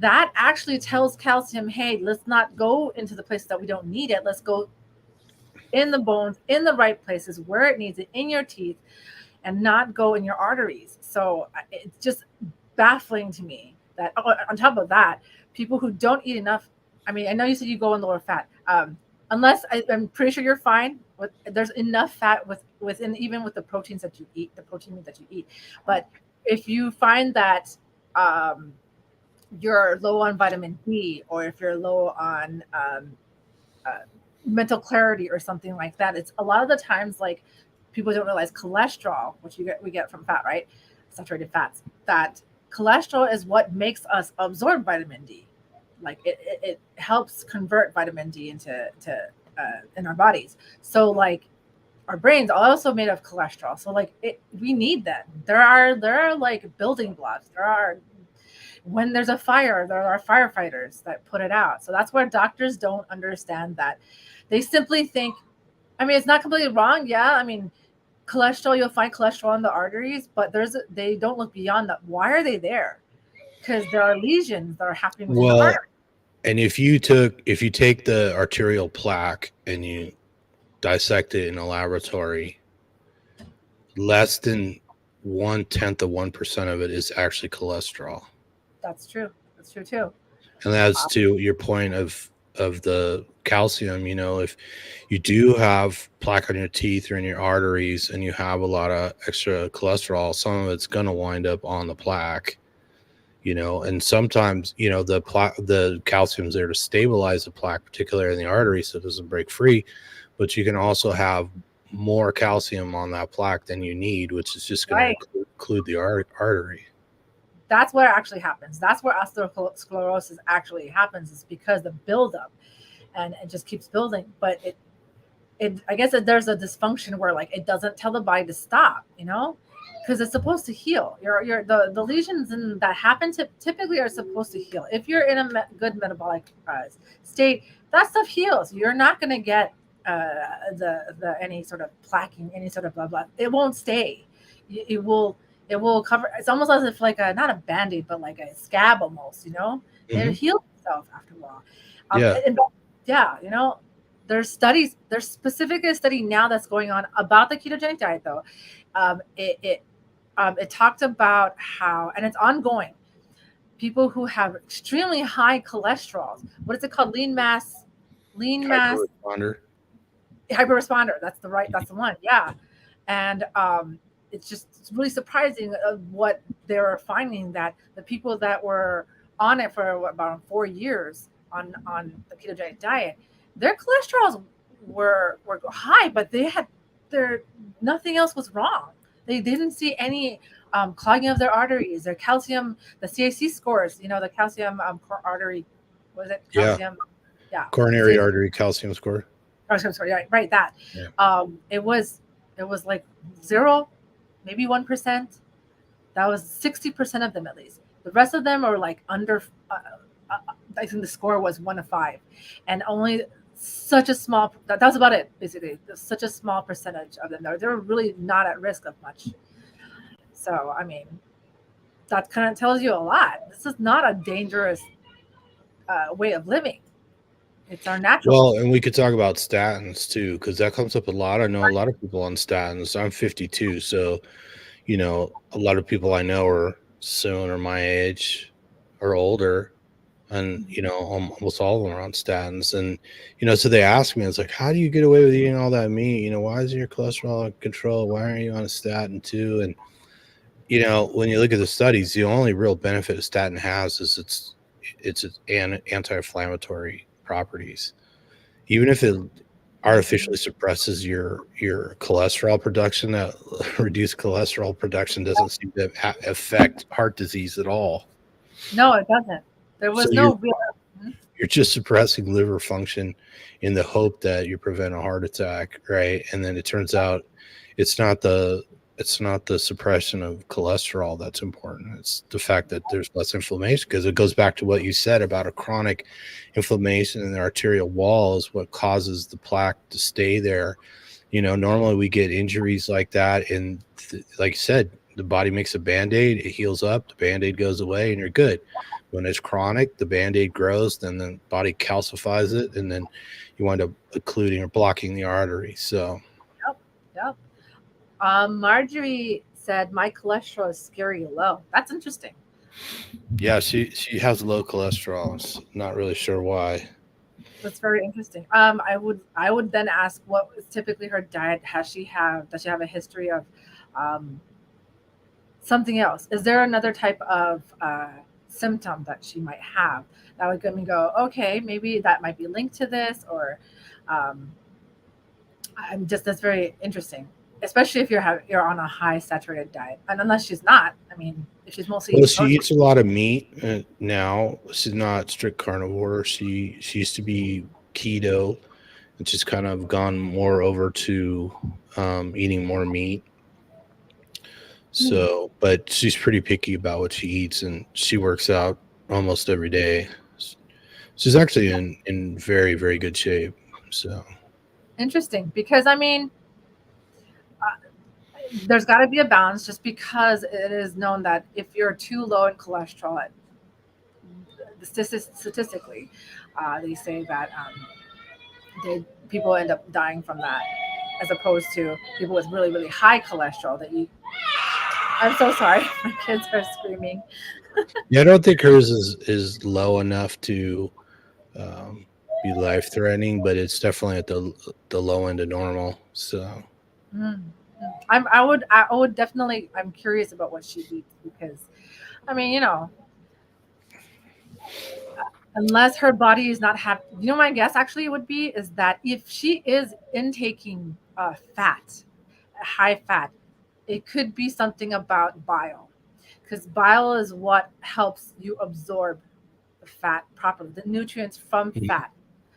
that actually tells calcium, hey, let's not go into the places that we don't need it. Let's go in the bones, in the right places where it needs it, in your teeth, and not go in your arteries. So it's just baffling to me that on top of that, people who don't eat enough. I mean, I know you said you go on lower fat. Unless I'm pretty sure you're fine. There's enough fat within even with the proteins that you eat, the protein that you eat. But if you find that um, you're low on vitamin D or if you're low on uh, mental clarity or something like that. It's a lot of the times like people don't realize cholesterol, which we get from fat, right? Saturated fats. That cholesterol is what makes us absorb vitamin D. Like it helps convert vitamin D in our bodies. So like our brains are also made of cholesterol. So like we need that. There are like building blocks. There are when there's a fire, there are firefighters that put it out. So that's where doctors don't understand that. They simply think, I mean, it's not completely wrong. Yeah. I mean, cholesterol, you'll find cholesterol in the arteries, but they don't look beyond that. Why are they there? Because there are lesions that are happening within the well, artery. and if you take the arterial plaque and you dissect it in a laboratory, less than 1/10 of 1% of it is actually cholesterol. That's true. That's true too. And that's Uh, to your point of the calcium. If you do have plaque on your teeth or in your arteries and you have a lot of extra cholesterol, some of it's going to wind up on the plaque. And sometimes the calcium's there to stabilize the plaque, particularly in the artery, so it doesn't break free. But you can also have more calcium on that plaque than you need, which is just going Right. to occlude the artery. That's what actually happens. That's where atherosclerosis actually happens, is because the buildup, and it just keeps building. But I guess that there's a dysfunction where like it doesn't tell the body to stop, because it's supposed to heal. The lesions that happen typically are supposed to heal. If you're in a good metabolic state, that stuff heals. You're not going to get the any sort of plaquing, any sort of blah blah. It won't stay. It will cover. It's almost as if like not a band-aid, but like a scab almost. It heals itself after a while. Yeah. Yeah, there's studies. There's specific a study now that's going on about the ketogenic diet, though. It talked about how, and it's ongoing. People who have extremely high cholesterol. What is it called? Lean mass. Hyperresponder. Hyperresponder. That's the one. Yeah, and it's really surprising what they were finding, that the people that were on it for about 4 years on the ketogenic diet, their cholesterols were high, but they had nothing else was wrong. They didn't see any clogging of their arteries, their calcium, the CAC scores, the calcium artery, was it calcium? Yeah. Coronary artery calcium score. Calcium score, yeah, right. That. Yeah. It was like 0, maybe 1%. That was 60% of them at least. The rest of them are like under. I think the score was 1 to 5, and only such a small. That was about it, basically. Such a small percentage of them. They were really not at risk of much. So, I mean, that kind of tells you a lot. This is not a dangerous way of living. It's our natural. Well, and we could talk about statins too, because that comes up a lot. I know a lot of people on statins. I'm 52, so a lot of people I know are similar my age or older, and almost all of them are on statins. And so they ask me, it's like, how do you get away with eating all that meat? Why isn't your cholesterol under control? Why aren't you on a statin too? And when you look at the studies, the only real benefit a statin has is its anti-inflammatory properties. Even if it artificially suppresses your cholesterol production, that reduced cholesterol production doesn't seem to affect heart disease at all. No, it doesn't. There was no real. You're just suppressing liver function in the hope that you prevent a heart attack, right? And then it turns out it's not the suppression of cholesterol that's important. It's the fact that there's less inflammation, because it goes back to what you said about a chronic inflammation in the arterial wall is what causes the plaque to stay there. Normally we get injuries like that, and like you said, the body makes a Band-Aid, it heals up, the Band-Aid goes away, and you're good. When it's chronic, the Band-Aid grows, then the body calcifies it, and then you wind up occluding or blocking the artery. So Yep. Marjorie said my cholesterol is scary low. That's interesting. Yeah, she has low cholesterol. It's not really sure why. That's very interesting. I would then ask, what is typically her diet? Does she have a history of something else? Is there another type of symptom that she might have that would make me go, okay, maybe that might be linked to this, or that's very interesting, especially if you're on a high saturated diet, and unless she's not. I mean, if she's mostly she eats a lot of meat now. She's not strict carnivore. She used to be keto, and she's kind of gone more over to eating more meat. So, but she's pretty picky about what she eats, and she works out almost every day. She's actually in very, very good shape. So interesting, because I mean, there's got to be a balance, just because it is known that if you're too low in cholesterol, statistically, they say that people end up dying from that, as opposed to people with really, really high cholesterol that you. I'm so sorry. My kids are screaming. Yeah, I don't think hers is low enough to be life threatening, but it's definitely at the low end of normal. So I would definitely. I'm curious about what she eats, because, I mean, unless her body is not happy. My guess actually would be is that if she is intaking fat, high fat. It could be something about bile, because bile is what helps you absorb the fat properly, the nutrients from Mhm. fat.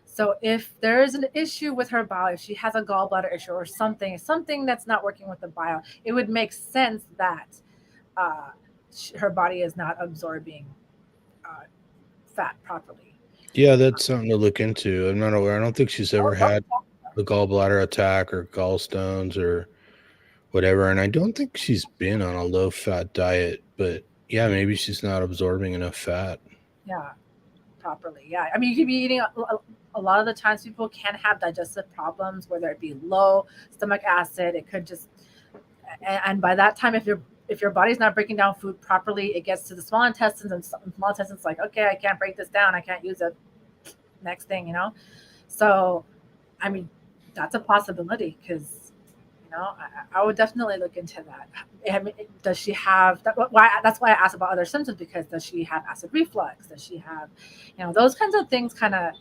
So if there is an issue with her bile, if she has a gallbladder issue or something that's not working with the bile, it would make sense that uh, her body is not absorbing uh, fat properly. Yeah, that's something to look into. I'm not aware. I don't think she's ever Oh, had the gallbladder attack or gallstones or whatever. And I don't think she's been on a low fat diet, but yeah, maybe she's not absorbing enough fat. yeah, properly. Yeah, I mean, you could be eating a lot of the times people can have digestive problems, whether it be low stomach acid. It could just, and by that time, if your body's not breaking down food properly, it gets to the small intestines, and small intestines like, okay, I can't break this down. I can't use it. Next thing, you know. So, I mean, that's a possibility because I would definitely look into that. I mean, does she have that? Why? That's why I asked about other symptoms, because does she have acid reflux? Does she have, those kinds of things kind of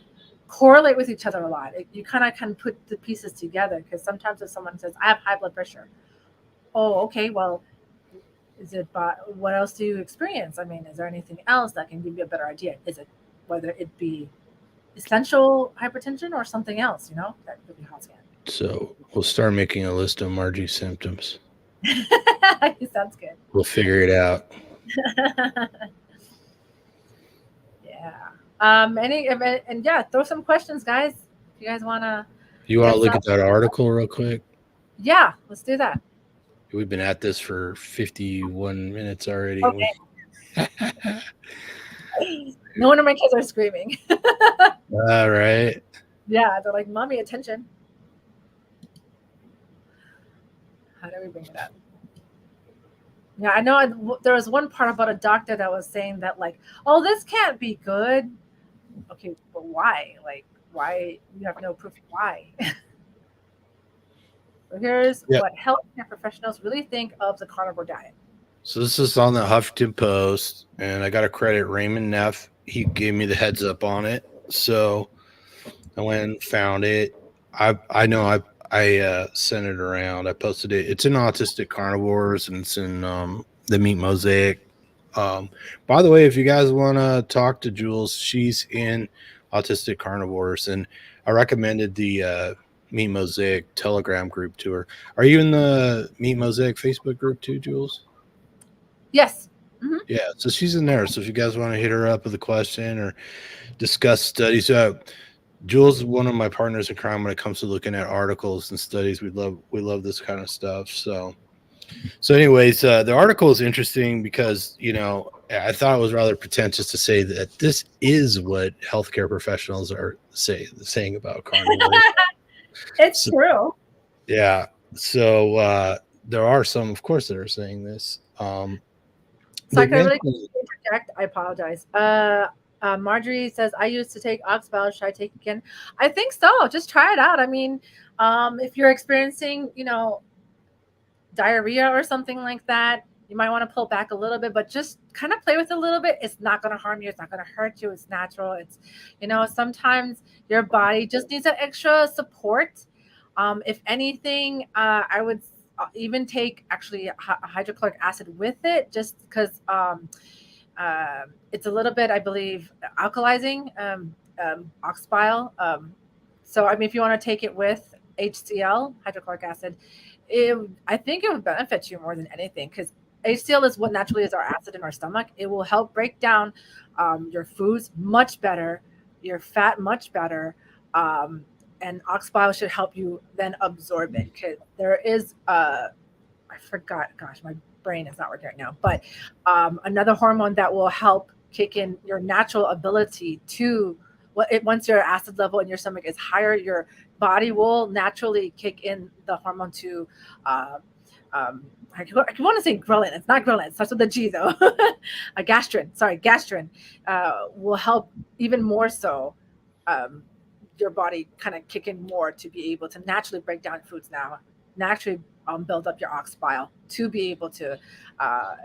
correlate with each other a lot. You kind of can put the pieces together, because sometimes if someone says, I have high blood pressure, oh, okay, well, is it, what else do you experience? I mean, is there anything else that can give you a better idea? Is it, whether it be essential hypertension or something else, that could be hot scan. So we'll start making a list of Margie's symptoms. Sounds good. We'll figure it out. Yeah. And yeah, throw some questions, guys. If you guys want to You want to get look some, at that article real quick? yeah, let's do that. We've been at this for 51 minutes already. Okay. No wonder my kids are screaming. All right. Yeah, they're like, "Mommy, attention." How do we bring it up? Yeah, I know. There was one part about a doctor that was saying that, like, oh, this can't be good. Okay, but why? Like, why? You have no proof why. So here's Yeah. what healthcare professionals really think of the carnivore diet. So this is on the Huffington Post, and I got to credit Raymond Neff. He gave me the heads up on it. So I went and found it. I know I sent it around. I posted it. It's in Autistic Carnivores, and it's in the Meat Mosaic. By the way, if you guys want to talk to Jules, she's in Autistic Carnivores, and I recommended the Meat Mosaic Telegram group to her. Are you in the Meat Mosaic Facebook group too, Jules? Yes. Hmm. Yeah, so she's in there. So if you guys want to hit her up with a question or discuss studies, Jules is one of my partners in crime when it comes to looking at articles and studies. We love this kind of stuff. So anyways, the article is interesting because I thought it was rather pretentious to say that this is what healthcare professionals are saying about carnivore. It's So, true. yeah, so there are some, of course, that are saying this. So I They could really mentioned, interject. I apologize. Marjorie says, I used to take oxbol. Should I take it again? I think so. Just try it out. I mean, if you're experiencing, diarrhea or something like that, you might want to pull back a little bit, but just kind of play with it a little bit. It's not going to harm you. It's not going to hurt you. It's natural. It's, sometimes your body just needs an extra support. If anything, I would even take actually hydrochloric acid with it, just because it's a little bit, I believe, alkalizing, oxbile. So, I mean, if you want to take it with HCl, hydrochloric acid, I think it would benefit you more than anything, because HCl is what naturally is our acid in our stomach. It will help break down your foods much better, your fat much better. And oxbile should help you then absorb it, because there is I forgot. Gosh, my brain is not working right now. But another hormone that will help kick in your natural ability to, once your acid level in your stomach is higher, your body will naturally kick in the hormone to. Uh, I want to say ghrelin. It's not ghrelin. It starts with a G though. A gastrin. Sorry, gastrin will help even more so. Um, your body kind of kick in more to be able to naturally break down foods now, naturally build up your ox bile to be able to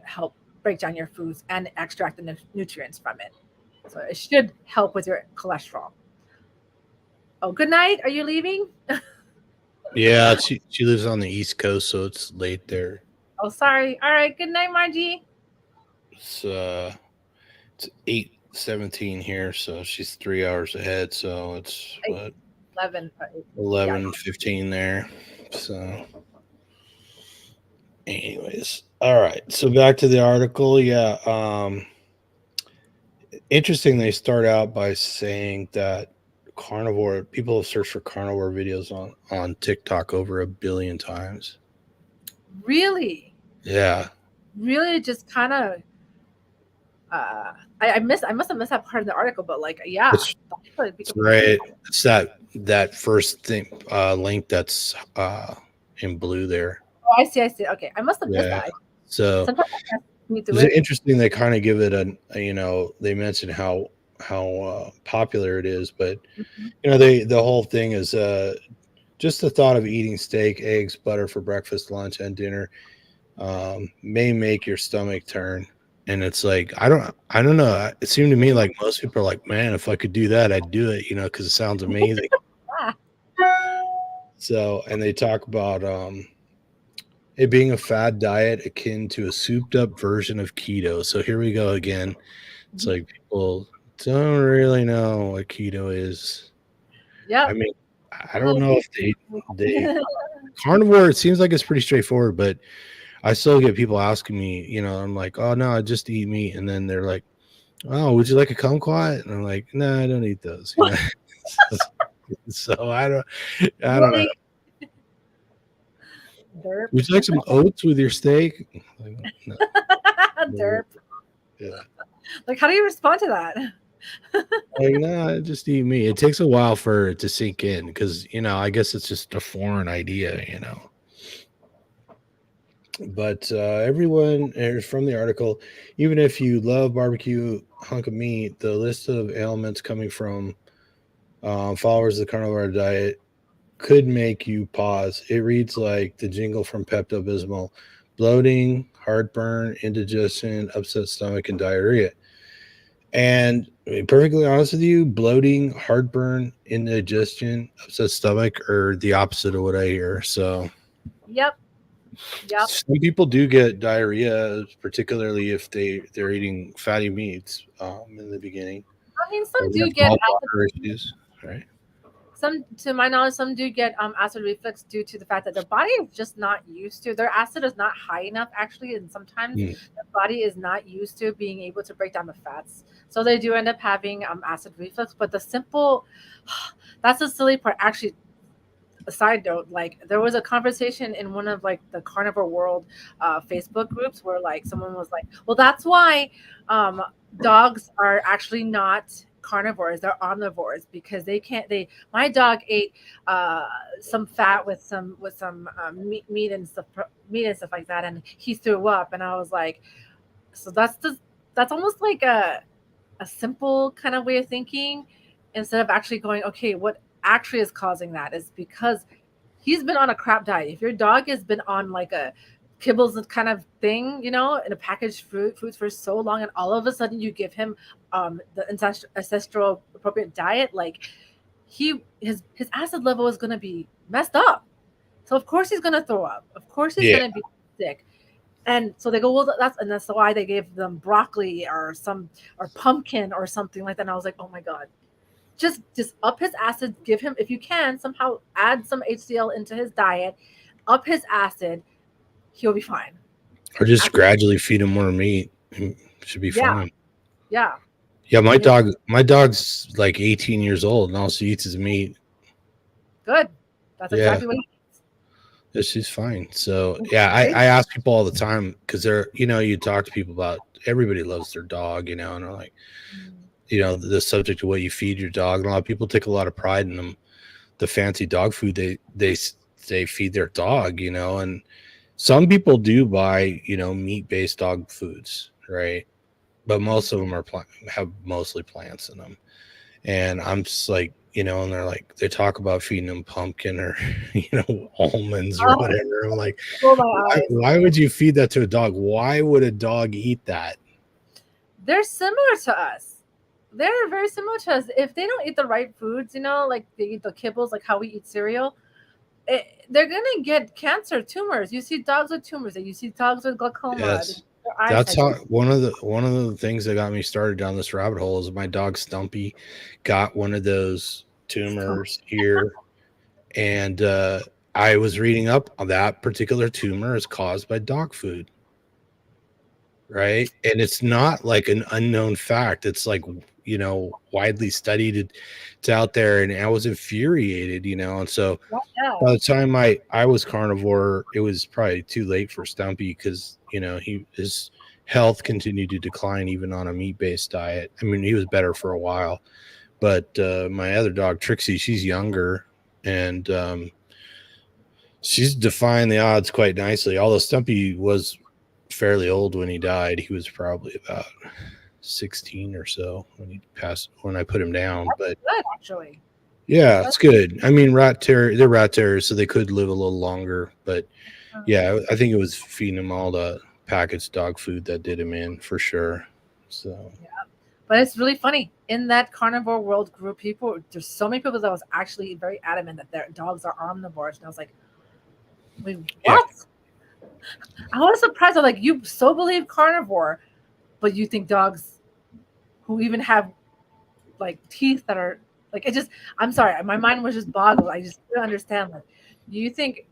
help break down your foods and extract the nutrients from it. So it should help with your cholesterol. Oh, good night. Are you leaving? Yeah, she lives on the East Coast, so it's late there. Oh, sorry. All right. Good night, Margie. It's it's 8:17 here, so she's 3 hours ahead. So it's Eight, what 11. Yeah. 11:15 there. So, anyways, all right. So back to the article. Yeah, interesting. They start out by saying that carnivore people have searched for carnivore videos on TikTok over 1 billion times. Really? Yeah, Really just kind of I must have missed that part of the article, but like yeah, it's that's a big it's of a thing. right. It's that first thing link that's in blue there. Oh, I see. Okay, I must have missed Yeah. that. So Sometimes I can't see through it's it. interesting. They kind of give it they mention how popular it is, but Mhm. the whole thing is just the thought of eating steak, eggs, butter for breakfast, lunch, and dinner may make your stomach turn. And it's like I don't know. It seemed to me like most people are like, man, if I could do that, I'd do it. Because it sounds amazing. Ah, So, and they talk about it being a fad diet akin to a souped up version of keto. So here we go again. It's mhm. like people don't really know what keto is. I Yep. mean, I don't Little know if they bit. carnivore. It seems like it's pretty straightforward, but I still get people asking me. I'm like, oh no, I just eat meat, and then they're like, oh, would you like a kumquat? And I'm like, no, I don't eat those. So I don't know. Really derp. Would you like some oats with your steak? Like, no, no, Derp. yeah. Like, how do you respond to that? Like, no, just eat meat. It takes a while for it to sink in because I guess it's just a foreign idea. But everyone is from the article, even if you love barbecue hunk of meat, the list of ailments coming from followers of the carnivore diet could make you pause. It reads like the jingle from Pepto Bismol: bloating, heartburn, indigestion, upset stomach, and diarrhea. And I mean, perfectly honest with you, bloating, heartburn, indigestion, upset stomach are the opposite of what I hear. So Yep. Yep. some people do get diarrhea, particularly if they're eating fatty meats in the beginning, I mean, or some they do have get acid. gallbladder issues, right? Some, to my knowledge, some do get acid reflux due to the fact that their body is just not used to their acid is not high enough actually, and sometimes Mm, the body is not used to being able to break down the fats, so they do end up having acid reflux. But the simple, that's the silly part actually. A side note, like there was a conversation in one of like the carnivore world Facebook groups where like someone was like, well, that's why um dogs are actually not carnivores, they're omnivores, because they can't they my dog ate uh some fat with some meat and stuff like that, and he threw up, and I was like, so that's almost like a simple kind of way of thinking, instead of actually going, okay, what actually is causing that is because he's been on a crap diet. If your dog has been on like a kibbles kind of thing, in a packaged foods for so long, and all of a sudden you give him the ancestral appropriate diet, like his acid level is going to be messed up. So of course he's going to throw up. Of course he's yeah, going to be sick. And so they go, well, that's why they gave them broccoli or pumpkin or something like that. And I was like, oh my god, just up his acid. Give him, if you can somehow add some HCl into his diet, up his acid, he'll be fine. or just Ac- gradually feed him more meat. Should be Yeah, fine. yeah. Yeah, my And it's dog's like 18 years old, and all she eats is meat. good. That's Yeah, exactly what he she's fine. So yeah, needs. I ask people all the time because you talk to people about everybody loves their dog, and they're like, the subject of what you feed your dog, and a lot of people take a lot of pride in them, the fancy dog food they feed their dog, and some people do buy meat based dog foods, right? But most of them have mostly plants in them. And I'm just like, and they talk about feeding them pumpkin or, almonds or Oh, whatever. I'm like, roll my eyes. why would you feed that to a dog? Why would a dog eat that? They're similar to us. They're very similar to us. If they don't eat the right foods, like they eat the kibbles, like how we eat cereal, they're gonna get cancer, tumors. You see dogs with tumors, and you see dogs with glaucoma. Yes. Their That's eyesight. how one of the things that got me started down this rabbit hole is my dog Stumpy got one of those tumors here, and I was reading up on that particular tumor is caused by dog food, right? And it's not like an unknown fact. It's like, widely studied. It's out there, and I was infuriated, and so Yeah. by the time I was carnivore, it was probably too late for Stumpy because his health continued to decline even on a meat based diet. I mean, he was better for a while, but my other dog Trixie, she's younger, and she's defying the odds quite nicely. Although Stumpy was fairly old when he died, he was probably about 16 or so when I put him down. But Good, actually. yeah, That's it's good. I mean, they're rat terriers, so they could live a little longer. But yeah, I think it was feeding him all the packaged dog food that did him in for sure. So yeah. But it's really funny. In that carnivore world group, there's so many people that was actually very adamant that their dogs are omnivores. And I was like, wait, yeah, what? I was surprised. I'm like, you so believe carnivore, but you think dogs who even have like teeth that are like it just I'm sorry, my mind was just boggled. I just couldn't understand. Like you think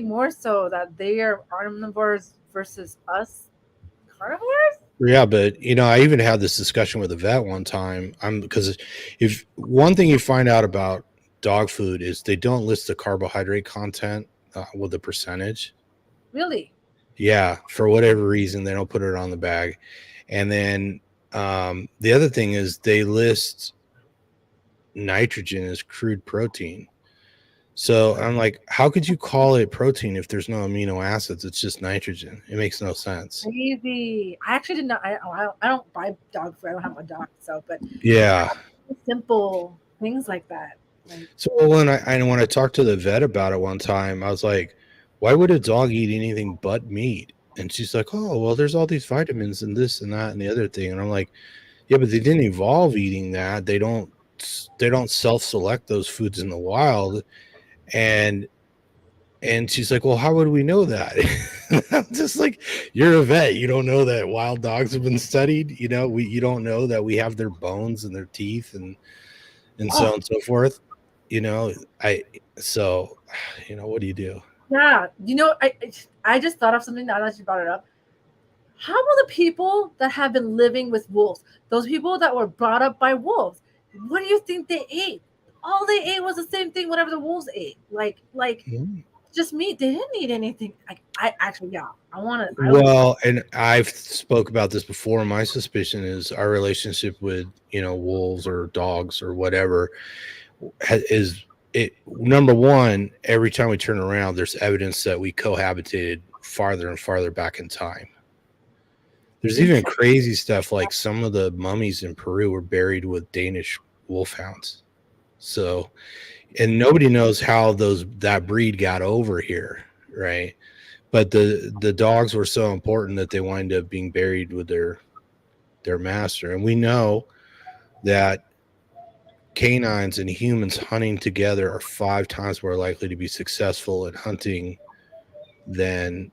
more so that they are omnivores versus us carnivores? yeah, but I even had this discussion with a vet one time. Because if one thing you find out about dog food is they don't list the carbohydrate content with the percentage. Really? Yeah, for whatever reason, they don't put it on the bag. And then the other thing is they list nitrogen as crude protein. So I'm like, how could you call it protein if there's no amino acids? It's just nitrogen. It makes no sense. Crazy. I actually did not. I don't buy dog food. I don't have a dog, so but Yeah. simple things like that. Like So when I talked to the vet about it one time, I was like, why would a dog eat anything but meat? And she's like, oh, well, there's all these vitamins and this and that and the other thing. And I'm like, yeah, but they didn't evolve eating that. They don't self-select those foods in the wild. And she's like, well, how would we know that? I'm just like, you're a vet. You don't know that wild dogs have been studied. You don't know that we have their bones and their teeth and so on oh and so forth. You know, I so what do you do? yeah, I just thought of something now that you brought it up. How will the people that have been living with wolves, those people that were brought up by wolves, what do you think they ate? All they ate was the same thing whatever the wolves ate. Like Mm. just meat. They didn't eat anything. I actually yeah. I would Well, and I've spoke about this before. My suspicion is our relationship with wolves or dogs or whatever is it number one. Every time we turn around, there's evidence that we cohabitated farther and farther back in time. There's even insane. crazy stuff like some of the mummies in Peru were buried with Danish wolfhounds. So, and nobody knows how that breed got over here, right? But the dogs were so important that they wind up being buried with their master. And we know that canines and humans hunting together are 5 times more likely to be successful at hunting than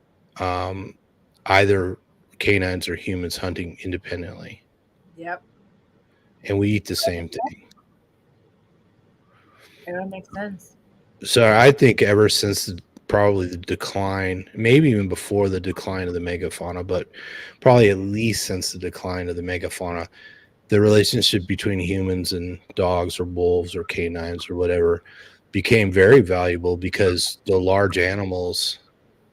either canines or humans hunting independently. Yep. And we eat the same thing. It don't make sense. So I think ever since probably the decline, maybe even before the decline of the megafauna, but probably at least since the decline of the megafauna, the relationship between humans and dogs or wolves or canines or whatever became very valuable because the large animals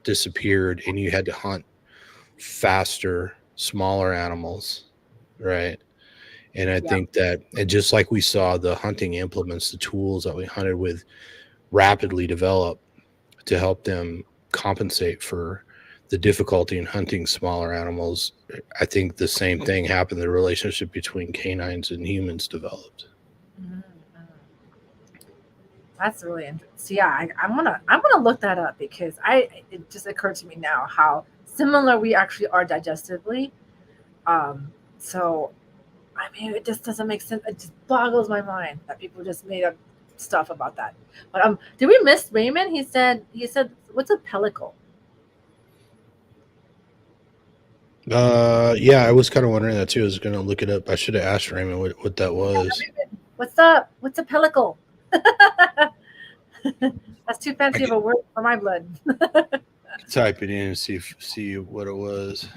disappeared and you had to hunt faster, smaller animals, right? And I Yep. think that, and just like we saw the hunting implements, the tools that we hunted with rapidly develop to help them compensate for the difficulty in hunting smaller animals. I think the same thing happened. The relationship between canines and humans developed. Mhm, mhm. That's really interesting. So yeah, I'm gonna look that up because it just occurred to me now how similar we actually are digestively. So I mean, it just doesn't make sense. It just boggles my mind that people just made up. stuff about that. But did we miss Raymond? He said what's a pellicle? Yeah, I was kind of wondering that too. I was gonna look it up. I should have asked Raymond what that was. What's up? What's a pellicle? That's too I fancy of could a word for my blood. type it in and see what it was.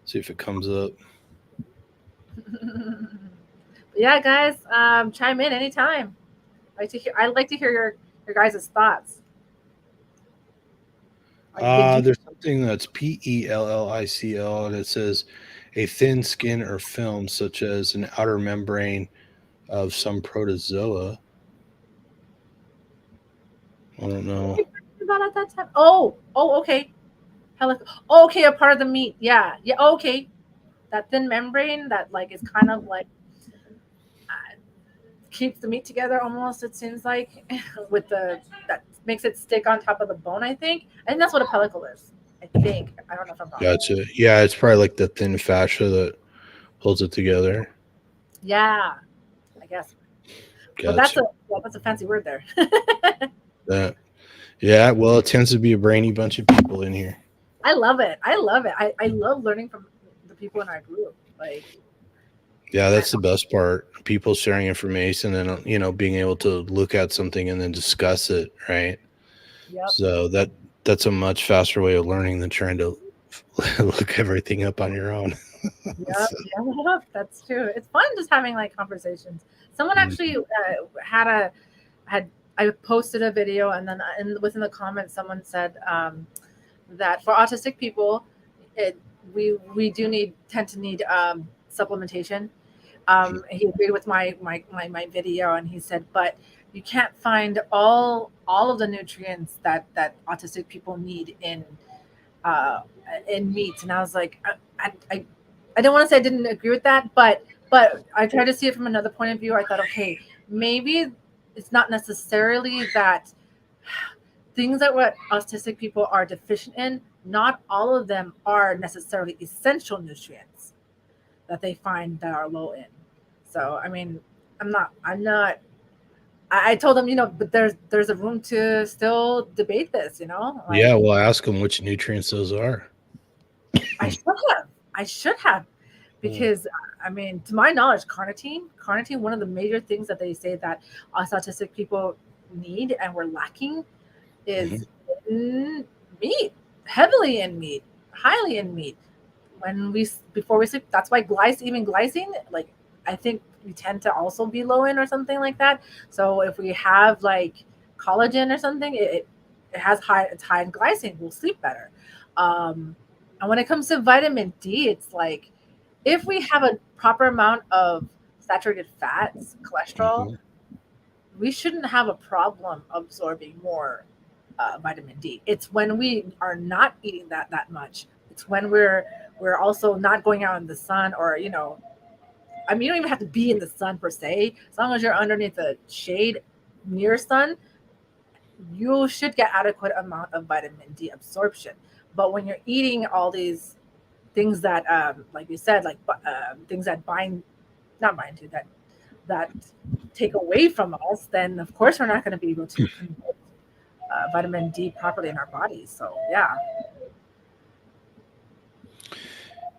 See if it comes up. Yeah, guys, chime in anytime. I'd like to hear your guys' thoughts. Like, did you? There's something that's PELLICL, and it says a thin skin or film, such as an outer membrane of some protozoa. I don't What were know. we talking about at that time? Oh, okay. Oh, okay, a part of the meat. Yeah, yeah. Oh, okay, that thin membrane that like is kind of like uh, keeps the meat together almost. It seems like with the that makes it stick on top of the bone. I think that's what a pellicle is. I think I don't know if I'm wrong. Gotcha. Yeah, it's probably like the thin fascia that holds it together. Yeah, I guess. But Gotcha. that's a fancy word there. That. Yeah. Well, it tends to be a brainy bunch of people in here. I love it. I love it. I love learning from the people in our group. Like, Yeah, I, that's the best part. People sharing information and being able to look at something and then discuss it, right? yep, So that's a much faster way of learning than trying to look everything up on your own. yep, So, yep. That's true. It's fun just having like conversations. Someone actually had a had I posted a video and then within the comments someone said that for autistic people, it we do tend to need supplementation. He agreed with my video and he said, but you can't find all of the nutrients that autistic people need uh, in meat. And I was like, I don't want to say I didn't agree with that, but I tried to see it from another point of view. I thought, okay, maybe it's not necessarily that things that what autistic people are deficient in, not all of them are necessarily essential nutrients that they find that are low in. So I mean, I'm not. I told them, but there's a room to still debate this, like yeah, well, ask them which nutrients those are. I should have. I should have. Mm, Because I mean, to my knowledge, carnitine, one of the major things that they say that us autistic people need and we're lacking is mhm. in meat, heavily in meat, highly in meat. When we before we sleep, that's why even glycine, like I think we tend to also be low in or something like that. So if we have like collagen or something, it has it's high in glycine, we'll sleep better. Um, and when it comes to vitamin D, it's like if we have a proper amount of saturated fats, cholesterol, Mhm. we shouldn't have a problem absorbing more vitamin D. It's when we are not eating that much. It's when we're also not going out in the sun, or I mean, you don't even have to be in the sun per se. As long as you're underneath the shade near sun, you should get adequate amount of vitamin D absorption. But when you're eating all these things that, like you said, like things that bind, not bind to that take away from us, then of course we're not going to be able to convert vitamin D properly in our bodies. So yeah.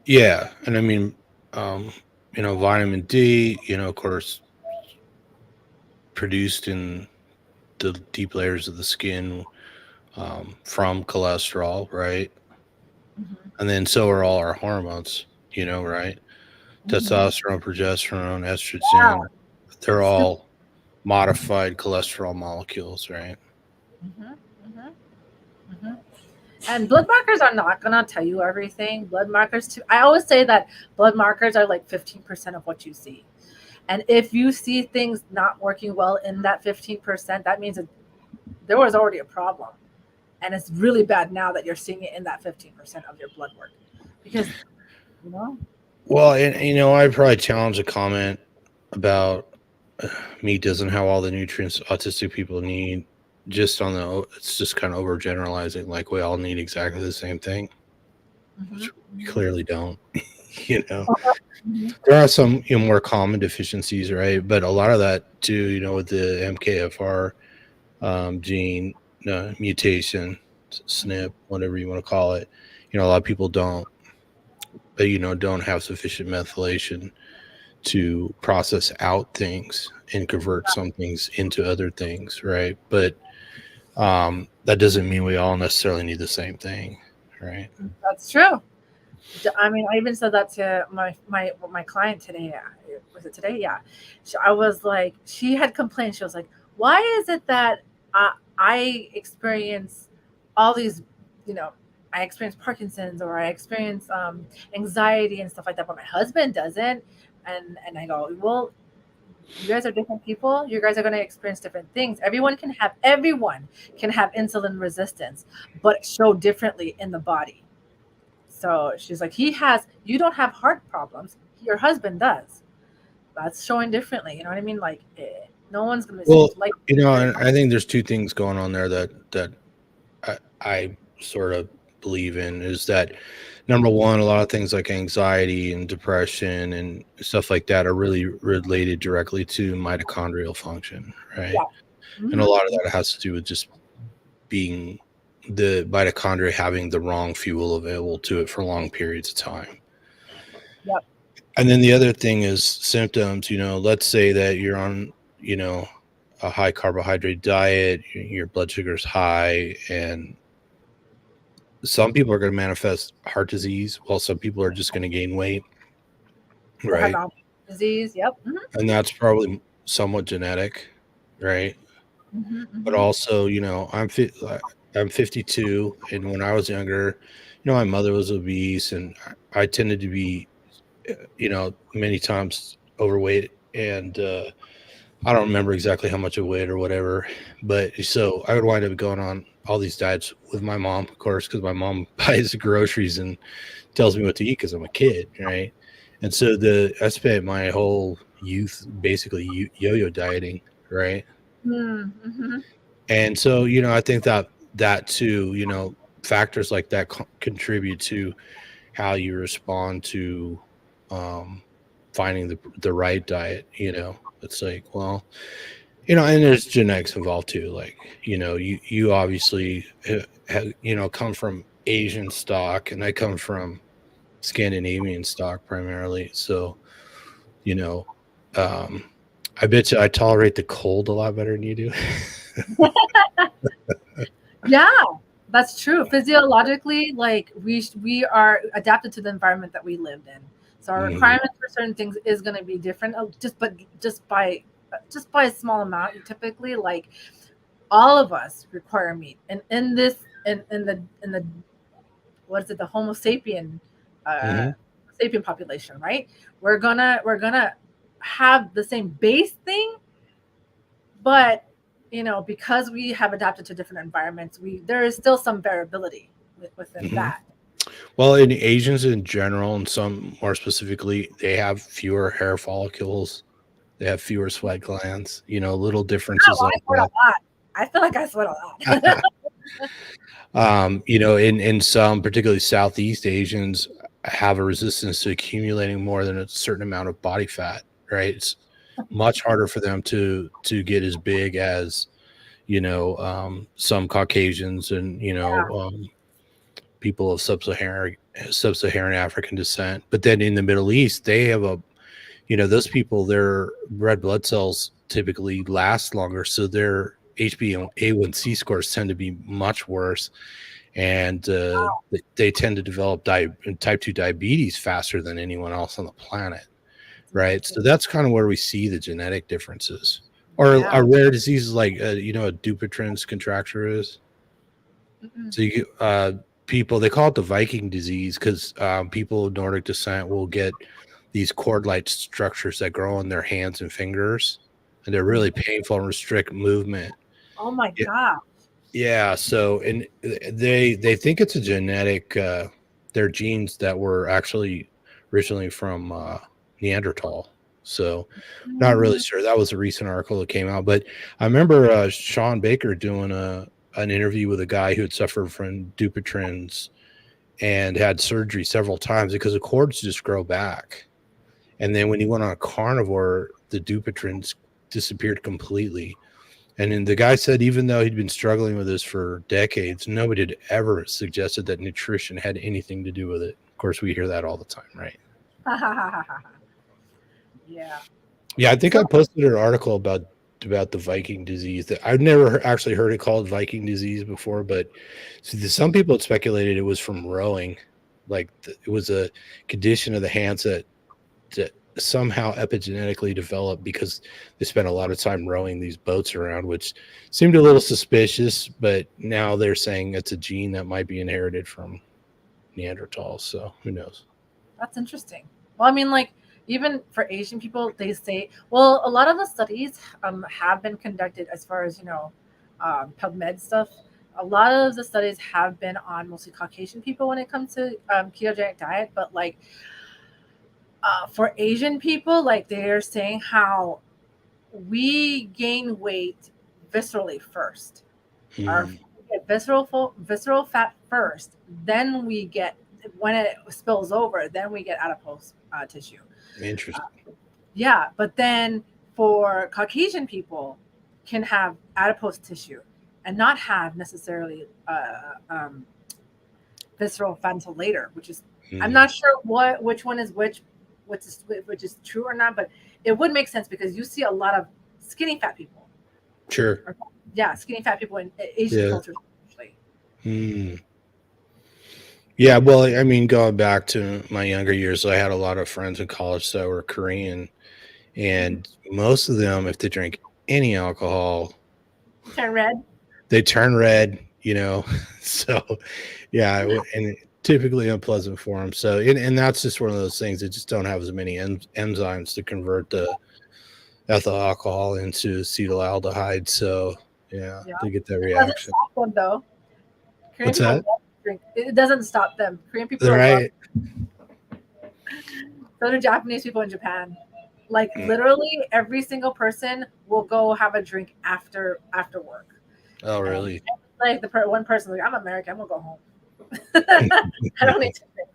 Yeah, and I mean, vitamin D, of course, produced in the deep layers of the skin from cholesterol, right? Hmm. And then so are all our hormones, right? Hmm. Testosterone, progesterone, Yeah. estrogen, they're It's stupid. all modified cholesterol molecules, right? Hmm. Hmm. Hmm. And blood markers are not gonna tell you everything. Blood markers too. I always say that blood markers are like 15% of what you see. And if you see things not working well in that 15%, that means that there was already a problem. And it's really bad now that you're seeing it in that 15% of your blood work. Because, you know, Well, and I probably challenge a comment about meat doesn't have all the nutrients autistic people need. Just on it's just kind of overgeneralizing, like we all need exactly the same thing, hmm which we hmm clearly don't. you know. Mhm. There are some, more common deficiencies, right? But a lot of that too, with the MKFR gene mutation, SNP, whatever you want to call it. A lot of people don't have sufficient methylation to process out things and convert some things into other things, right? But that doesn't mean we all necessarily need the same thing, right? That's true. I mean, I even said that to my client today. Was it today? Yeah. I was like, she had complained. She was like, "Why is it that I experience all these, you know, I experience Parkinson's or I experience anxiety and stuff like that, but my husband doesn't?" And I go, "Well, you guys are different people. You guys are going to experience different things. Everyone can have insulin resistance, but show differently in the body." So she's like, you don't have heart problems. Your husband does. That's showing differently. You know what I mean? Like, no one's going to seem Well, to like your and I think there's two things going on there that I sort of believe in is that number one, a lot of things like anxiety and depression and stuff like that are really related directly to mitochondrial function, right? yeah. And a Hmm. lot of that has to do with just being the mitochondria having the wrong fuel available to it for long periods of time. Yep. And then the other thing is symptoms. Let's say that you're on, a high carbohydrate diet, your blood sugar's high, and some people are going to manifest heart disease, while some people are just going to gain weight, Or have right? disease. Yep. Hmm. And that's probably somewhat genetic, right? Hmm. But Hmm. also, I'm 52, and when I was younger, my mother was obese, and I tended to be, many times overweight, and I don't remember exactly how much of weight or whatever, but so I would wind up going on all these diets with my mom, of course, because my mom buys the groceries and tells me what to eat because I'm a kid, right? And so I spent my whole youth basically yo-yo dieting, right? Hmm. And so, I think that too, factors like that contribute to how you respond to um, finding the right diet. It's like, well, and there's genetics involved too. Like, you obviously come from Asian stock, and I come from Scandinavian stock primarily. So, you know, um, I bet you I tolerate the cold a lot better than you do. Yeah, that's true. Physiologically, like we are adapted to the environment that we lived in. So our Mhm. requirements for certain things is going to be different. Just by a small amount. Typically, like all of us require meat, and in this in the what is it, the Homo uh, Mhm. sapien population, right? We're gonna have the same base thing, but because we have adapted to different environments, we there is still some variability within Mhm. that. Well, in Asians in general, and some more specifically, they have fewer hair follicles. They have fewer sweat glands. Little differences Oh, I like sweat a lot. I feel like I sweat a lot. that. In some, particularly Southeast Asians, have a resistance to accumulating more than a certain amount of body fat. Right? It's much harder for them to get as big as some Caucasians and people of sub-Saharan African descent. But then in the Middle East, they have those people, their red blood cells typically last longer, so their HbA1c scores tend to be much worse, and they tend to develop type 2 diabetes faster than anyone else on the planet, right? So that's kind of where we see the genetic differences. Or Yeah. are rare diseases like a Dupuytren's contracture is. Mm-mm. So people, they call it the Viking disease because people of Nordic descent will get these cord-like structures that grow on their hands and fingers, and they're really painful and restrict movement. Oh my Yeah, god. yeah. So, and they think it's a genetic. Their genes that were actually originally from Neanderthal. So, not really Mhm. sure. That was a recent article that came out, but I remember Sean Baker doing an interview with a guy who had suffered from Dupuytren's, and had surgery several times because the cords just grow back. And then when he went on a carnivore, the Dupuytren's disappeared completely. And then the guy said, even though he'd been struggling with this for decades, nobody had ever suggested that nutrition had anything to do with it. Of course, we hear that all the time, right? Yeah. Yeah, I think I So posted an article about the Viking disease. That I've never actually heard it called Viking disease before, but some people had speculated it was from rowing, like it was a condition of the hands that somehow epigenetically developed because they spent a lot of time rowing these boats around, which seemed a little suspicious. But now they're saying it's a gene that might be inherited from Neanderthals. So who knows? that's interesting. Well, I mean, like even for Asian people, they say, well, a lot of the studies have been conducted as far as PubMed stuff. A lot of the studies have been on mostly Caucasian people when it comes to ketogenic diet, but like for Asian people, like they're saying how we gain weight viscerally first. Our Hmm, visceral fat first, then we get when it spills over, then we get adipose tissue. Uh, interesting. yeah, but then for Caucasian people, can have adipose tissue and not have necessarily visceral fat until later, which is I'm Hmm, not sure which one is which is true or not, but it would make sense because you see a lot of skinny fat people, sure. or, yeah, skinny fat people in Asian Yeah. cultures, especially. Hmm. Yeah, well, I mean, going back to my younger years, I had a lot of friends in college that were Korean, Mhm. and most of them, if they drink any alcohol, Turn red. they turn red, you know. So, yeah, and typically unpleasant for them. So, and that's just one of those things that just don't have as many enzymes to convert the ethyl alcohol into acetaldehyde. So, yeah, Yeah, they get that it doesn't reaction. stop them though. Korean What's people that? love to drink. It doesn't stop them. Korean people love. Right. So do Japanese people in Japan. Like literally, every single person will go have a drink after work. Oh, And really? like one person like, I'm American, I'm gonna go home. I don't need to drink.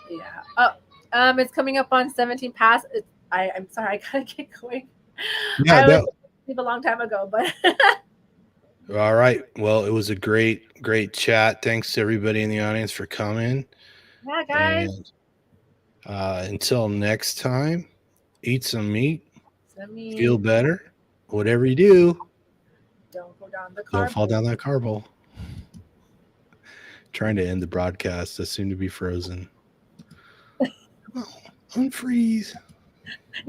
Yeah. Oh, it's coming up on 17 past. I'm sorry, I gotta get going. Yeah, I was no. asleep a long time ago, but All right. Well, it was a great chat. Thanks to everybody in the audience for coming. yeah, guys. And until next time, eat some meat, Send me. feel better. Whatever you do, Don't go down the don't fall carb. down that carb hole. Trying to end the broadcast. I seem to be frozen. Well, unfreeze. You're